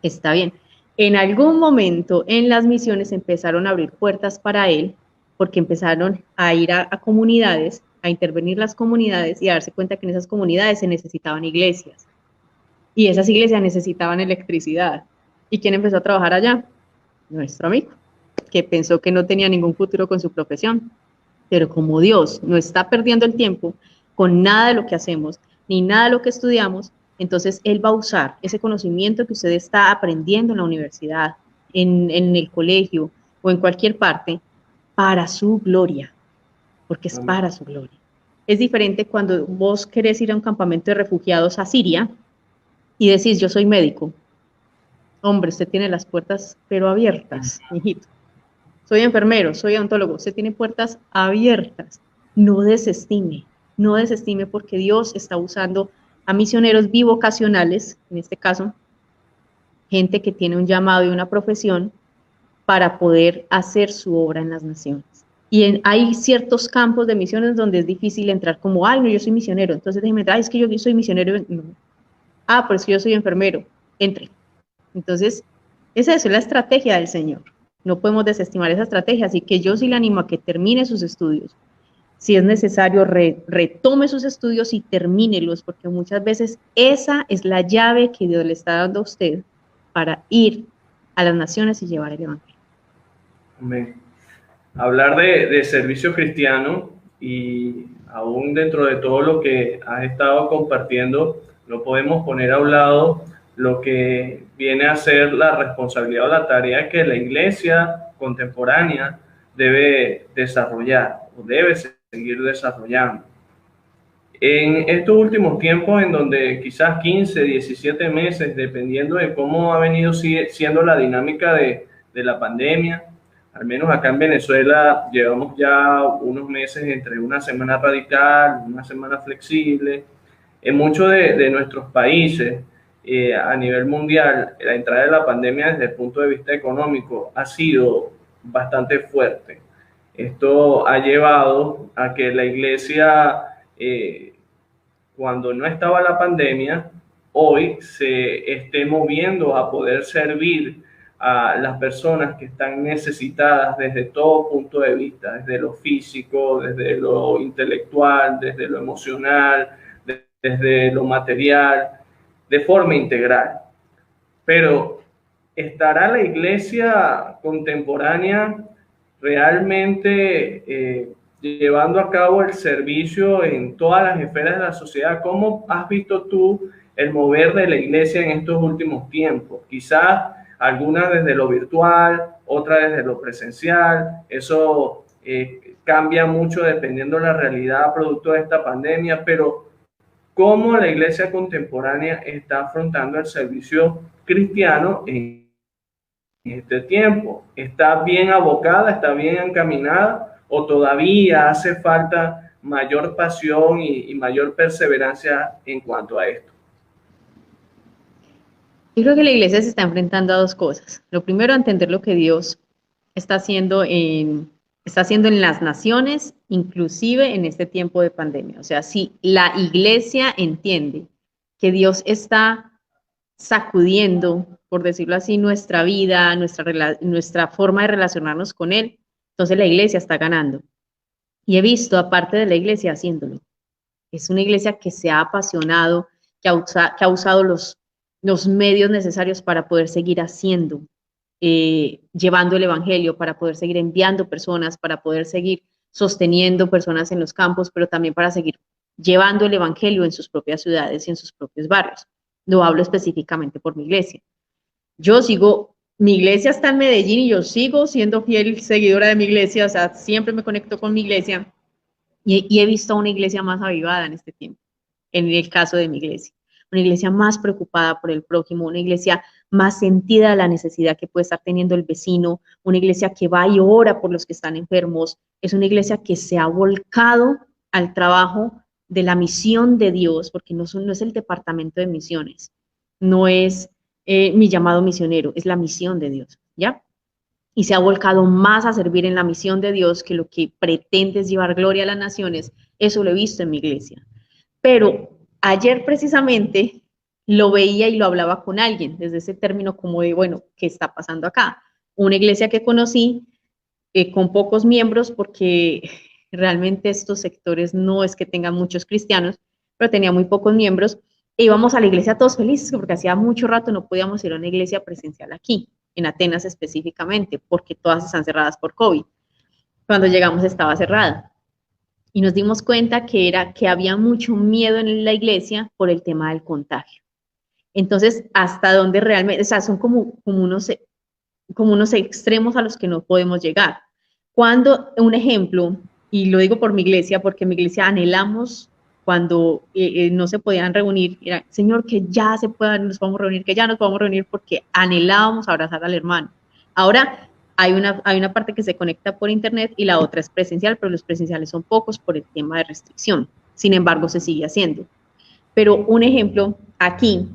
Está bien. En algún momento en las misiones empezaron a abrir puertas para él, porque empezaron a ir a comunidades, a intervenir las comunidades y a darse cuenta que en esas comunidades se necesitaban iglesias. Y esas iglesias necesitaban electricidad. ¿Y quién empezó a trabajar allá? Nuestro amigo, que pensó que no tenía ningún futuro con su profesión. Pero como Dios no está perdiendo el tiempo con nada de lo que hacemos, ni nada de lo que estudiamos, entonces Él va a usar ese conocimiento que usted está aprendiendo en la universidad, en el colegio o en cualquier parte, para su gloria, porque es para su gloria. Es diferente cuando vos querés ir a un campamento de refugiados a Siria y decís, yo soy médico. Hombre, usted tiene las puertas, pero abiertas, hijito. Soy enfermero, soy odontólogo, usted tiene puertas abiertas. No desestime porque Dios está usando a misioneros bivocacionales, en este caso, gente que tiene un llamado y una profesión para poder hacer su obra en las naciones. hay ciertos campos de misiones donde es difícil entrar como, ay, no, yo soy misionero, entonces déjeme entrar, es que yo soy misionero, no. Ah, pero es que yo soy enfermero, entre. Entonces, esa es la estrategia del Señor. No podemos desestimar esa estrategia, así que yo sí le animo a que termine sus estudios. Si es necesario, retome sus estudios y termínelos, porque muchas veces esa es la llave que Dios le está dando a usted para ir a las naciones y llevar el Evangelio. Amén. Hablar de servicio cristiano y aún dentro de todo lo que has estado compartiendo, no podemos poner a un lado lo que viene a ser la responsabilidad o la tarea que la iglesia contemporánea debe desarrollar o debe seguir desarrollando. En estos últimos tiempos, en donde quizás 15, 17 meses, dependiendo de cómo ha venido siendo la dinámica de la pandemia, al menos acá en Venezuela llevamos ya unos meses entre una semana radical, una semana flexible. En muchos de nuestros países, a nivel mundial, la entrada de la pandemia desde el punto de vista económico ha sido bastante fuerte. Esto ha llevado a que la iglesia, cuando no estaba la pandemia, hoy se esté moviendo a poder servir a las personas que están necesitadas desde todo punto de vista, desde lo físico, desde lo intelectual, desde lo emocional, desde lo material, de forma integral. Pero ¿estará la iglesia contemporánea realmente llevando a cabo el servicio en todas las esferas de la sociedad? ¿Cómo has visto tú el mover de la iglesia en estos últimos tiempos? Quizás algunas desde lo virtual, otras desde lo presencial. Eso cambia mucho dependiendo de la realidad producto de esta pandemia, pero ¿cómo la iglesia contemporánea está afrontando el servicio cristiano en este tiempo? ¿Está bien abocada, está bien encaminada o todavía hace falta mayor pasión y mayor perseverancia en cuanto a esto? Yo creo que la iglesia se está enfrentando a dos cosas. Lo primero, entender lo que Dios está haciendo en las naciones, inclusive en este tiempo de pandemia. O sea, si la iglesia entiende que Dios está sacudiendo, por decirlo así, nuestra vida, nuestra forma de relacionarnos con Él, entonces la iglesia está ganando. Y he visto, aparte de la iglesia, haciéndolo. Es una iglesia que se ha apasionado, que ha usado los medios necesarios para poder seguir haciendo, llevando el evangelio, para poder seguir enviando personas, para poder seguir sosteniendo personas en los campos, pero también para seguir llevando el evangelio en sus propias ciudades y en sus propios barrios. No hablo específicamente por mi iglesia. Mi iglesia está en Medellín y yo sigo siendo fiel seguidora de mi iglesia, o sea, siempre me conecto con mi iglesia y he visto a una iglesia más avivada en este tiempo, en el caso de mi iglesia. Una iglesia más preocupada por el prójimo, una iglesia más sentida de la necesidad que puede estar teniendo el vecino, una iglesia que va y ora por los que están enfermos, es una iglesia que se ha volcado al trabajo de la misión de Dios, porque no es el departamento de misiones, no es mi llamado misionero, es la misión de Dios, ¿ya? Y se ha volcado más a servir en la misión de Dios que lo que pretende es llevar gloria a las naciones. Eso lo he visto en mi iglesia. Pero ayer precisamente lo veía y lo hablaba con alguien, desde ese término como de, bueno, ¿qué está pasando acá? Una iglesia que conocí con pocos miembros, porque realmente estos sectores no es que tengan muchos cristianos, pero tenía muy pocos miembros, e íbamos a la iglesia todos felices, porque hacía mucho rato no podíamos ir a una iglesia presencial aquí, en Atenas específicamente, porque todas están cerradas por COVID. Cuando llegamos estaba cerrada. Y nos dimos cuenta que había mucho miedo en la iglesia por el tema del contagio. Entonces, hasta dónde realmente, o sea, son como unos extremos a los que no podemos llegar. Cuando, un ejemplo, y lo digo por mi iglesia, porque en mi iglesia anhelamos cuando no se podían reunir, era, Señor, que ya nos podamos reunir, que ya nos podamos reunir, porque anhelábamos abrazar al hermano. Ahora, hay una parte que se conecta por internet y la otra es presencial, pero los presenciales son pocos por el tema de restricción. Sin embargo, se sigue haciendo. Pero un ejemplo, aquí,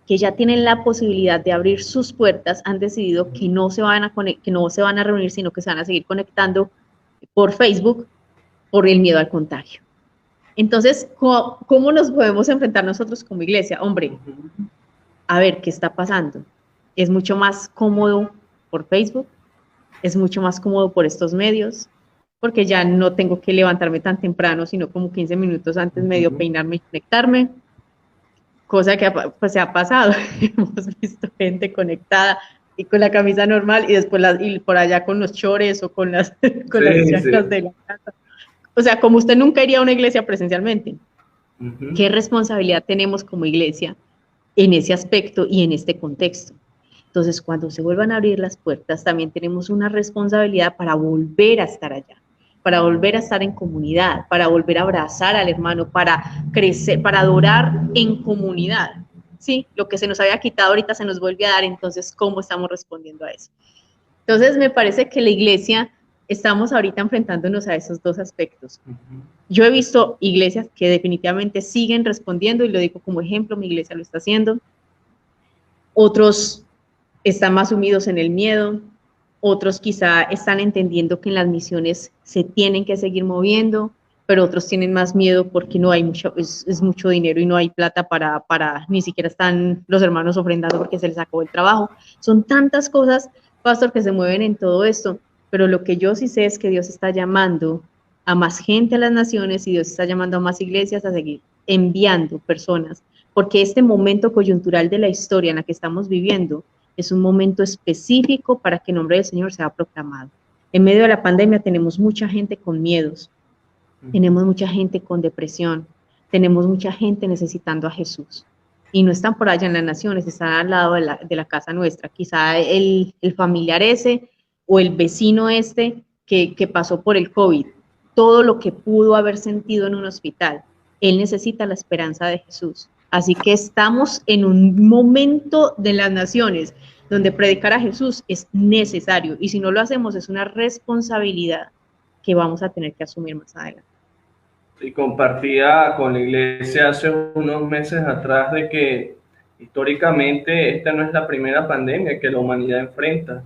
que ya tienen la posibilidad de abrir sus puertas, han decidido que no se van a reunir, sino que se van a seguir conectando por Facebook por el miedo al contagio. Entonces, ¿cómo nos podemos enfrentar nosotros como iglesia? Hombre, a ver, ¿qué está pasando? Es mucho más cómodo por Facebook, es mucho más cómodo por estos medios, porque ya no tengo que levantarme tan temprano, sino como 15 minutos antes, medio peinarme y conectarme, cosa que pues, se ha pasado. Hemos visto gente conectada y con la camisa normal y después y por allá con los chores o con las chanclas de la casa. O sea, como usted nunca iría a una iglesia presencialmente. ¿Qué responsabilidad tenemos como iglesia en ese aspecto y en este contexto? Entonces, cuando se vuelvan a abrir las puertas, también tenemos una responsabilidad para volver a estar allá, para volver a estar en comunidad, para volver a abrazar al hermano, para crecer, para adorar en comunidad. Sí, lo que se nos había quitado ahorita se nos vuelve a dar, entonces, ¿cómo estamos respondiendo a eso? Entonces, me parece que la iglesia estamos ahorita enfrentándonos a esos dos aspectos. Yo he visto iglesias que definitivamente siguen respondiendo, y lo digo como ejemplo, mi iglesia lo está haciendo. Otros están más sumidos en el miedo, otros quizá están entendiendo que en las misiones se tienen que seguir moviendo, pero otros tienen más miedo porque no hay mucho, es mucho dinero y no hay plata para, ni siquiera están los hermanos ofrendando porque se les acabó el trabajo. Son tantas cosas, pastor, que se mueven en todo esto, pero lo que yo sí sé es que Dios está llamando a más gente a las naciones y Dios está llamando a más iglesias a seguir enviando personas, porque este momento coyuntural de la historia en la que estamos viviendo es un momento específico para que el nombre del Señor sea proclamado. En medio de la pandemia tenemos mucha gente con miedos, tenemos mucha gente con depresión, tenemos mucha gente necesitando a Jesús. Y no están por allá en las naciones, están al lado de la casa nuestra. Quizá el familiar ese o el vecino que pasó por el COVID, todo lo que pudo haber sentido en un hospital, él necesita la esperanza de Jesús. Así que estamos en un momento de las naciones donde predicar a Jesús es necesario, y si no lo hacemos es una responsabilidad que vamos a tener que asumir más adelante. Y compartía con la iglesia hace unos meses atrás de que históricamente esta no es la primera pandemia que la humanidad enfrenta.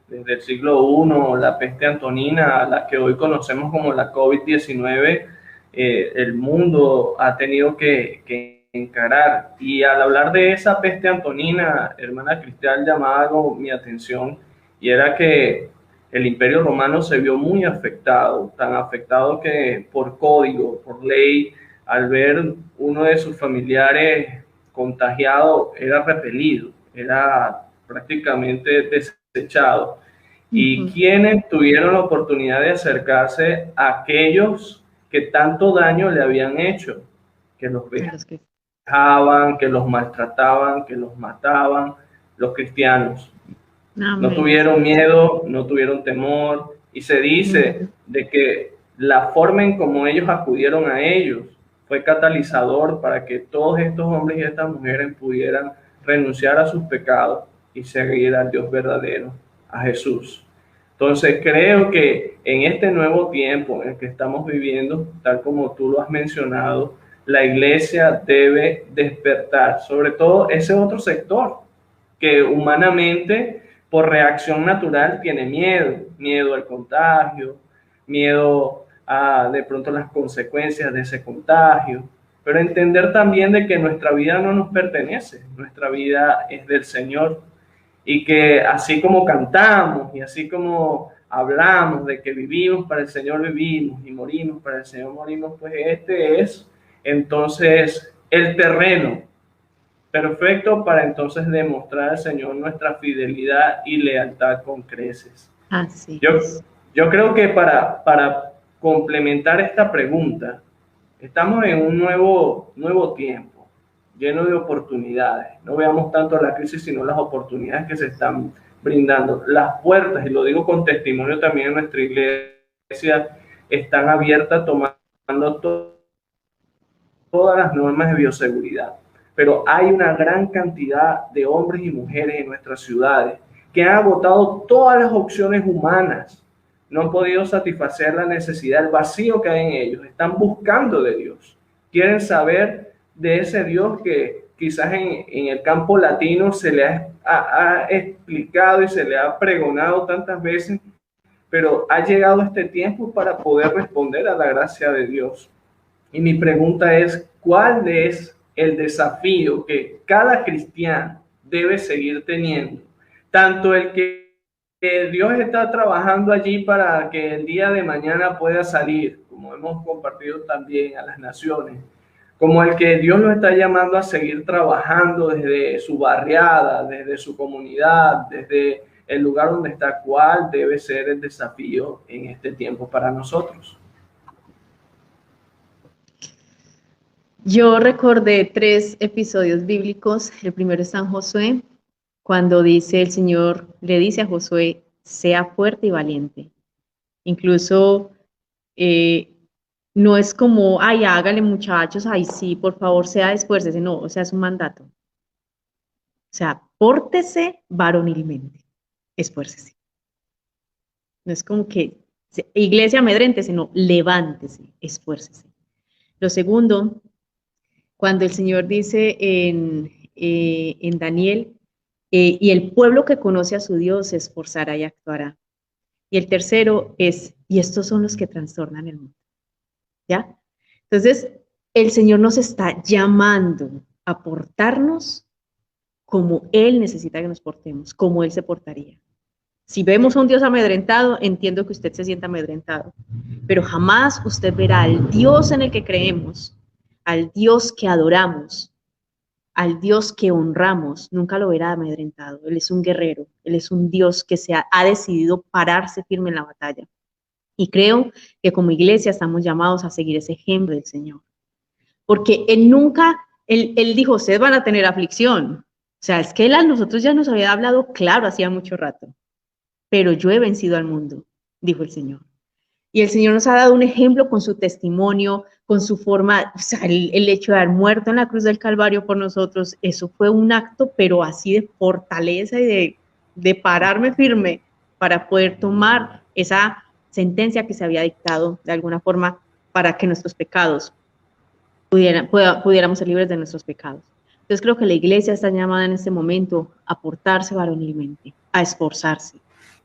Desde el siglo I, la peste antonina, a la que hoy conocemos como la COVID-19, el mundo ha tenido que encarar. Y al hablar de esa peste antonina, hermana Cristal, llamaba algo mi atención, y era que el Imperio Romano se vio muy afectado, tan afectado que por código, por ley, al ver uno de sus familiares contagiado, era repelido, era prácticamente desechado. Y quienes tuvieron la oportunidad de acercarse a aquellos que tanto daño le habían hecho, que los vejaban, que los maltrataban, que los mataban, los cristianos. No tuvieron miedo, no tuvieron temor, y se dice de que la forma en cómo ellos acudieron a ellos fue catalizador para que todos estos hombres y estas mujeres pudieran renunciar a sus pecados y seguir al Dios verdadero, a Jesús. Entonces creo que en este nuevo tiempo en el que estamos viviendo, tal como tú lo has mencionado, la iglesia debe despertar, sobre todo ese otro sector que humanamente, por reacción natural, tiene miedo al contagio, miedo a de pronto las consecuencias de ese contagio, pero entender también de que nuestra vida no nos pertenece, nuestra vida es del Señor, y que así como cantamos y así como hablamos de que vivimos para el Señor vivimos y morimos para el Señor morimos, pues este es entonces el terreno perfecto para entonces demostrar al Señor nuestra fidelidad y lealtad con creces. Así yo creo que para complementar esta pregunta, estamos en un nuevo tiempo, lleno de oportunidades. No veamos tanto la crisis, sino las oportunidades que se están brindando. Las puertas, y lo digo con testimonio también en nuestra iglesia, están abiertas tomando todas las normas de bioseguridad. Pero hay una gran cantidad de hombres y mujeres en nuestras ciudades que han agotado todas las opciones humanas, no han podido satisfacer la necesidad, el vacío que hay en ellos, están buscando de Dios, quieren saber de ese Dios que quizás en el campo latino se le ha explicado y se le ha pregonado tantas veces, pero ha llegado este tiempo para poder responder a la gracia de Dios. Y mi pregunta es, ¿cuál es el desafío que cada cristiano debe seguir teniendo? Tanto el que Dios está trabajando allí para que el día de mañana pueda salir, como hemos compartido también a las naciones, como el que Dios lo está llamando a seguir trabajando desde su barriada, desde su comunidad, desde el lugar donde está, cuál debe ser el desafío en este tiempo para nosotros. Yo recordé 3 episodios bíblicos. El primero está en Josué, cuando dice el Señor, le dice a Josué, sea fuerte y valiente. Incluso no es como, ay, hágale muchachos, ay, sí, por favor, esfuércese. No, o sea, es un mandato. O sea, pórtese varonilmente, esfuércese. No es como que, iglesia amedréntese, sino levántese, esfuércese. Lo segundo, cuando el Señor dice en Daniel, y el pueblo que conoce a su Dios se esforzará y actuará. Y el tercero es, y estos son los que trastornan el mundo. ¿Ya? Entonces, el Señor nos está llamando a portarnos como Él necesita que nos portemos, como Él se portaría. Si vemos a un Dios amedrentado, entiendo que usted se sienta amedrentado, pero jamás usted verá al Dios en el que creemos, al Dios que adoramos, al Dios que honramos, nunca lo verá amedrentado. Él es un guerrero, Él es un Dios que ha decidido pararse firme en la batalla. Y creo que como iglesia estamos llamados a seguir ese ejemplo del Señor. Porque Él nunca, Él dijo, ustedes van a tener aflicción. O sea, es que Él a nosotros ya nos había hablado claro hacía mucho rato. Pero yo he vencido al mundo, dijo el Señor. Y el Señor nos ha dado un ejemplo con su testimonio, con su forma, o sea, el hecho de haber muerto en la cruz del Calvario por nosotros, eso fue un acto, pero así de fortaleza y de pararme firme para poder tomar esa sentencia que se había dictado de alguna forma para que nuestros pecados pudiéramos ser libres de nuestros pecados. Entonces creo que la iglesia está llamada en este momento a portarse varonilmente, a esforzarse,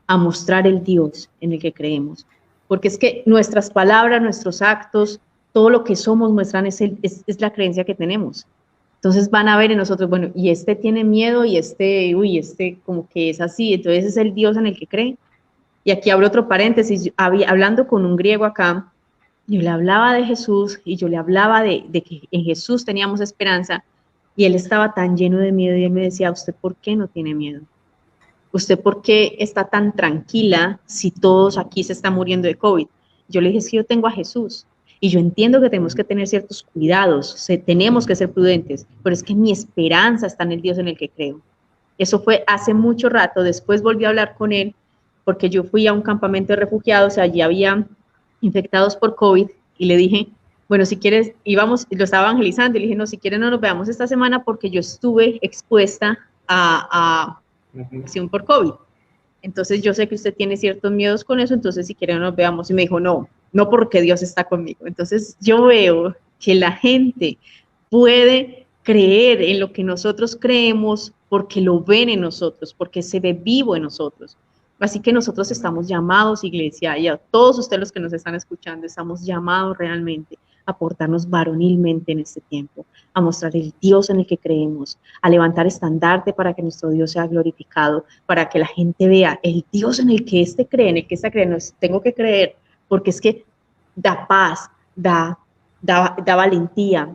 a mostrar el Dios en el que creemos. Porque es que nuestras palabras, nuestros actos, todo lo que somos muestran es la creencia que tenemos. Entonces van a ver en nosotros, bueno, y este tiene miedo y este como que es así, entonces es el Dios en el que cree. Y aquí abro otro paréntesis, hablando con un griego acá, yo le hablaba de Jesús y yo le hablaba de que en Jesús teníamos esperanza y él estaba tan lleno de miedo y él me decía, ¿usted por qué no tiene miedo? ¿Usted por qué está tan tranquila si todos aquí se están muriendo de COVID? Yo le dije, es que yo tengo a Jesús y yo entiendo que tenemos que tener ciertos cuidados, tenemos que ser prudentes, pero es que mi esperanza está en el Dios en el que creo. Eso fue hace mucho rato, después volví a hablar con él porque yo fui a un campamento de refugiados, allí había infectados por COVID y le dije, bueno, si quieres, íbamos, lo estaba evangelizando y le dije, no, si quieres no nos veamos esta semana porque yo estuve expuesta a infección por COVID. Entonces yo sé que usted tiene ciertos miedos con eso, entonces si quiere nos veamos. Y me dijo, no porque Dios está conmigo. Entonces yo veo que la gente puede creer en lo que nosotros creemos porque lo ven en nosotros, porque se ve vivo en nosotros. Así que nosotros estamos llamados, iglesia, y a todos ustedes los que nos están escuchando, estamos llamados realmente a portarnos varonilmente en este tiempo, a mostrar el Dios en el que creemos, a levantar estandarte para que nuestro Dios sea glorificado, para que la gente vea el Dios en el que éste cree, en el que ésta cree. No es, tengo que creer, porque es que da paz, da valentía,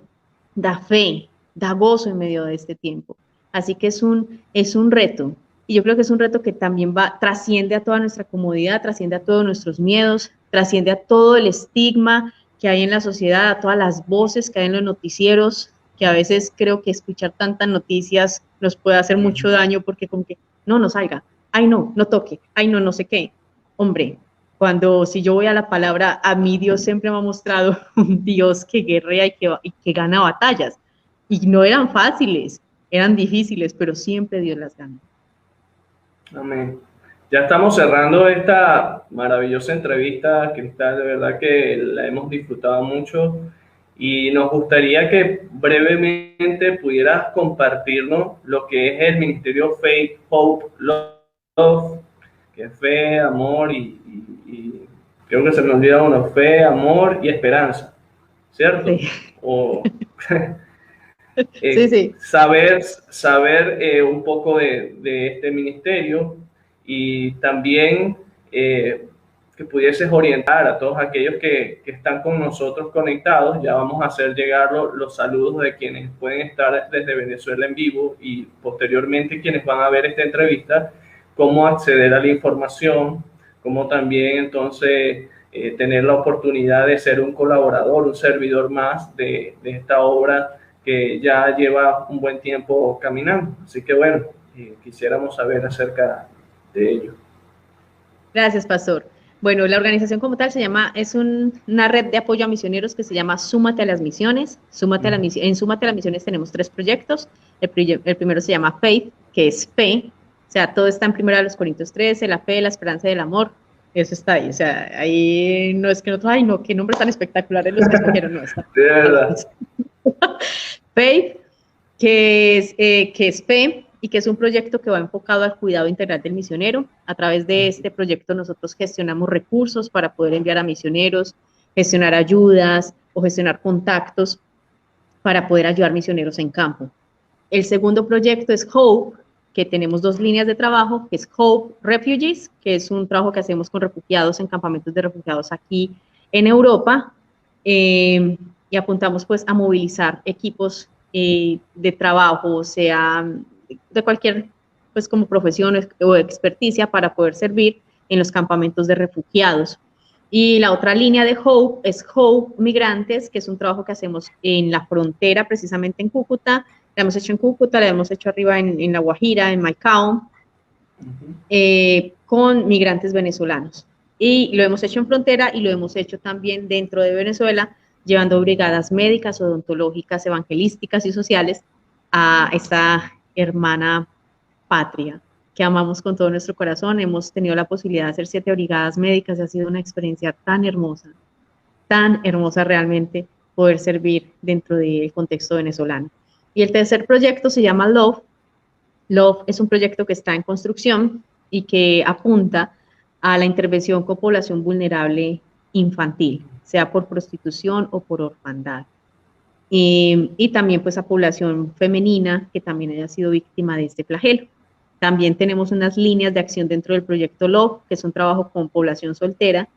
da fe, da gozo en medio de este tiempo. Así que es un reto. Y yo creo que es un reto que también trasciende a toda nuestra comodidad, trasciende a todos nuestros miedos, trasciende a todo el estigma que hay en la sociedad, a todas las voces que hay en los noticieros, que a veces creo que escuchar tantas noticias nos puede hacer mucho daño porque como que no salga, ay no toque, ay no sé qué. Hombre, si yo voy a la palabra, a mí Dios siempre me ha mostrado un Dios que guerrea y que gana batallas. Y no eran fáciles, eran difíciles, pero siempre Dios las gana. Amén. Ya estamos cerrando esta maravillosa entrevista, Cristal, de verdad que la hemos disfrutado mucho y nos gustaría que brevemente pudieras compartirnos lo que es el Ministerio Faith, Hope, Love, que es fe, amor y creo que se me olvida uno, fe, amor y esperanza, ¿cierto? Sí. O, Sí, sí. saber un poco de este ministerio y también que pudieses orientar a todos aquellos que están con nosotros conectados. Ya vamos a hacer llegar los saludos de quienes pueden estar desde Venezuela en vivo y posteriormente quienes van a ver esta entrevista, cómo acceder a la información, cómo también entonces tener la oportunidad de ser un colaborador, un servidor más de esta obra que ya lleva un buen tiempo caminando. Así que bueno, quisiéramos saber acerca de ello. Gracias, pastor. Bueno, la organización como tal es una red de apoyo a misioneros que se llama Súmate a las Misiones. En Súmate a las Misiones tenemos 3 proyectos. El primero se llama Faith, que es fe. O sea, todo está en 1 Corintios 13, la fe, la esperanza y el amor. Eso está ahí. O sea, ahí no es que nosotros, ay, no, qué nombres tan espectaculares los que escogieron. No, está. De verdad. Faith, que es fe, y que es un proyecto que va enfocado al cuidado integral del misionero. A través de este proyecto nosotros gestionamos recursos para poder enviar a misioneros, gestionar ayudas o gestionar contactos para poder ayudar misioneros en campo. El segundo proyecto es Hope, que tenemos 2 líneas de trabajo, que es Hope Refugees, que es un trabajo que hacemos con refugiados en campamentos de refugiados aquí en Europa, y apuntamos pues a movilizar equipos de trabajo, o sea, de cualquier, pues como profesión o experticia para poder servir en los campamentos de refugiados. Y la otra línea de Hope es Hope Migrantes, que es un trabajo que hacemos en la frontera, precisamente en Cúcuta. La hemos hecho en Cúcuta, la hemos hecho arriba en La Guajira, en Maicao, con migrantes venezolanos. Y lo hemos hecho en frontera y lo hemos hecho también dentro de Venezuela, llevando brigadas médicas, odontológicas, evangelísticas y sociales a esta hermana patria que amamos con todo nuestro corazón. Hemos tenido la posibilidad de hacer 7 brigadas médicas y ha sido una experiencia tan hermosa realmente poder servir dentro del contexto venezolano. Y el tercer proyecto se llama Love. Love es un proyecto que está en construcción y que apunta a la intervención con población vulnerable infantil, sea por prostitución o por orfandad. Y también pues a población femenina que también haya sido víctima de este flagelo. También tenemos unas líneas de acción dentro del proyecto Love, que es un trabajo con población soltera,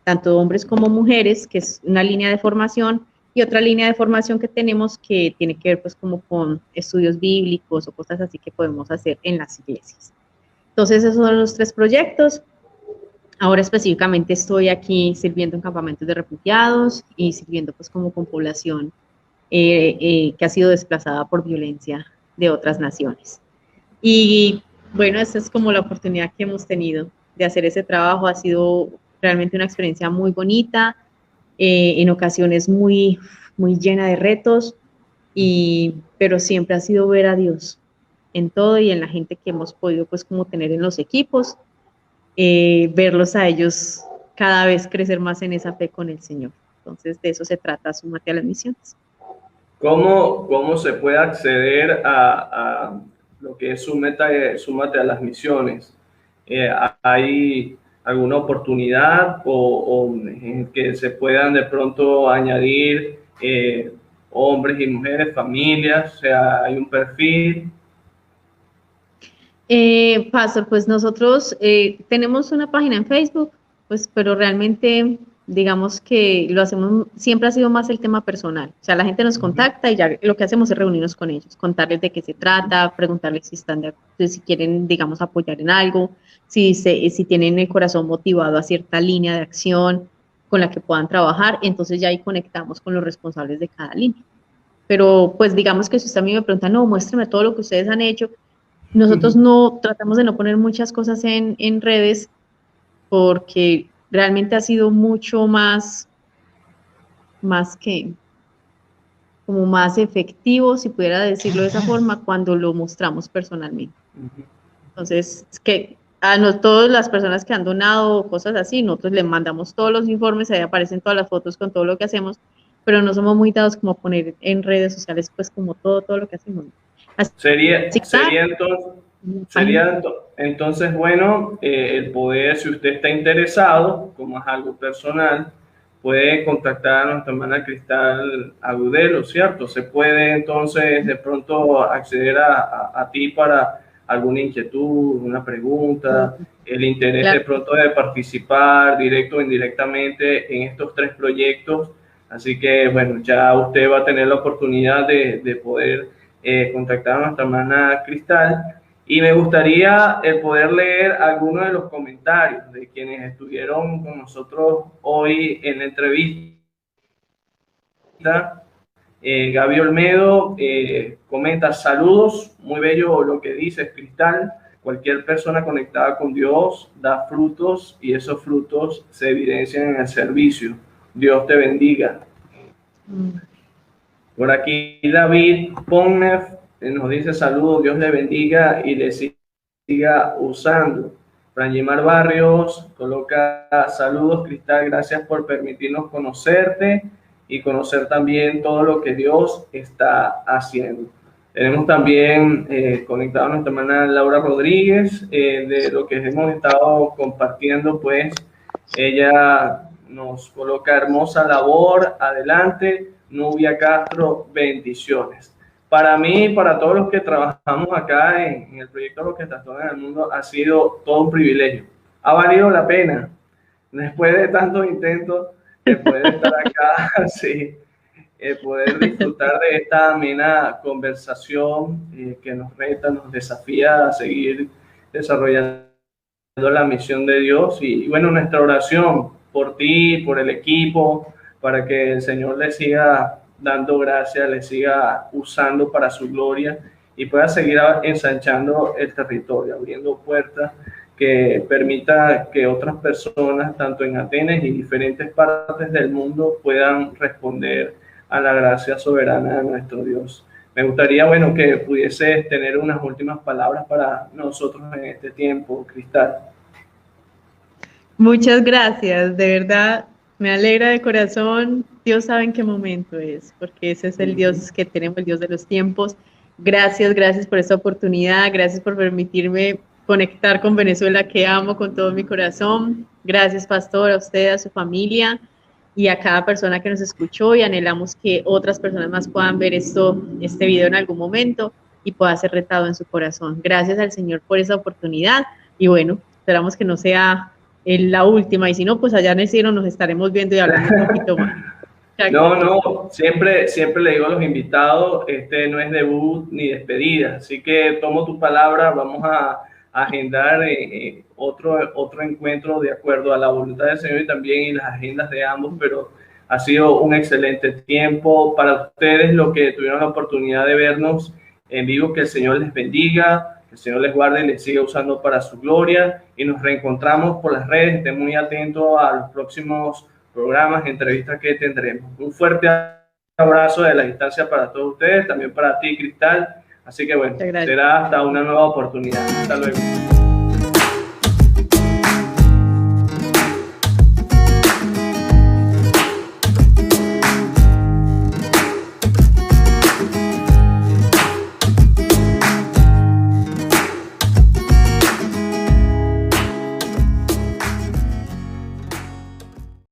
tanto hombres como mujeres, que es una línea de formación, y otra línea de formación que tenemos que tiene que ver pues como con estudios bíblicos o cosas así que podemos hacer en las iglesias. Entonces esos son los 3 proyectos. Ahora específicamente estoy aquí sirviendo en campamentos de refugiados y sirviendo pues como con población que ha sido desplazada por violencia de otras naciones. Y bueno, esa es como la oportunidad que hemos tenido de hacer ese trabajo. Ha sido realmente una experiencia muy bonita, en ocasiones muy llena de retos, pero siempre ha sido ver a Dios en todo y en la gente que hemos podido pues como tener en los equipos, verlos a ellos cada vez crecer más en esa fe con el Señor. Entonces de eso se trata Súmate a las Misiones. ¿Cómo se puede acceder a lo que es Súmate a las Misiones? ¿Hay alguna oportunidad o en que se puedan de pronto añadir hombres y mujeres, familias? O sea, ¿hay un perfil? Pastor, pues nosotros tenemos una página en Facebook, pues, pero realmente digamos que lo hacemos, siempre ha sido más el tema personal. O sea, la gente nos contacta y ya lo que hacemos es reunirnos con ellos, contarles de qué se trata, preguntarles si están de acuerdo, si quieren, digamos, apoyar en algo, si tienen el corazón motivado a cierta línea de acción con la que puedan trabajar, entonces ya ahí conectamos con los responsables de cada línea. Pero pues digamos que si usted a mí me pregunta, no, muéstrame todo lo que ustedes han hecho, nosotros no tratamos de no poner muchas cosas en redes porque realmente ha sido mucho más que, como más efectivo, si pudiera decirlo de esa forma, cuando lo mostramos personalmente. Entonces, es que a todas las personas que han donado cosas así, nosotros les mandamos todos los informes, ahí aparecen todas las fotos con todo lo que hacemos, pero no somos muy dados como a poner en redes sociales, pues como todo lo que hacemos. Sería entonces, Sería entonces bueno el poder, si usted está interesado, como es algo personal, puede contactar a nuestra hermana Cristal Agudelo, ¿cierto? Se puede entonces de pronto acceder a ti para alguna inquietud, una pregunta, el interés de Claro. pronto de participar directo o indirectamente en estos 3 proyectos. Así que bueno, ya usted va a tener la oportunidad de poder contactar a nuestra hermana Cristal. Y me gustaría poder leer algunos de los comentarios de quienes estuvieron con nosotros hoy en la entrevista. Gaby Olmedo comenta: saludos, muy bello lo que dices, Cristal. Cualquier persona conectada con Dios da frutos y esos frutos se evidencian en el servicio. Dios te bendiga. Por aquí David Ponnev nos dice: saludos, Dios le bendiga y le siga usando. Frangimar Barrios coloca: saludos, Cristal, gracias por permitirnos conocerte y conocer también todo lo que Dios está haciendo. Tenemos también conectado a nuestra hermana Laura Rodríguez, de lo que hemos estado compartiendo, pues ella nos coloca: hermosa labor, adelante. Nubia Castro, bendiciones. Para mí, para todos los que trabajamos acá en el proyecto Los que Trastornan el Mundo, ha sido todo un privilegio. Ha valido la pena, después de tantos intentos, de poder estar acá, sí, poder disfrutar de esta amena conversación que nos reta, nos desafía a seguir desarrollando la misión de Dios. Y bueno, nuestra oración por ti, por el equipo, para que el Señor le siga dando gracia, le siga usando para su gloria y pueda seguir ensanchando el territorio, abriendo puertas que permita que otras personas, tanto en Atenas y diferentes partes del mundo, puedan responder a la gracia soberana de nuestro Dios. Me gustaría, bueno, que pudieses tener unas últimas palabras para nosotros en este tiempo, Cristal. Muchas gracias, de verdad, me alegra de corazón. Dios sabe en qué momento es, porque ese es el Dios que tenemos, el Dios de los tiempos. Gracias, gracias por esta oportunidad, gracias por permitirme conectar con Venezuela, que amo con todo mi corazón. Gracias, pastor, a usted, a su familia y a cada persona que nos escuchó, y anhelamos que otras personas más puedan ver este video en algún momento y pueda ser retado en su corazón. Gracias al Señor por esa oportunidad y bueno, esperamos que no sea la última, y si no, pues allá en el cielo nos estaremos viendo y hablando un poquito más. No, siempre le digo a los invitados, este no es debut ni despedida, así que tomo tu palabra, vamos a agendar otro encuentro de acuerdo a la voluntad del Señor y también en las agendas de ambos, pero ha sido un excelente tiempo para ustedes, los que tuvieron la oportunidad de vernos en vivo. Que el Señor les bendiga, que el Señor les guarde y les siga usando para su gloria, y nos reencontramos por las redes. Estén muy atentos a los próximos programas, entrevistas que tendremos. Un fuerte abrazo de la distancia para todos ustedes, también para ti, Cristal. Así que bueno, será hasta una nueva oportunidad. Hasta luego.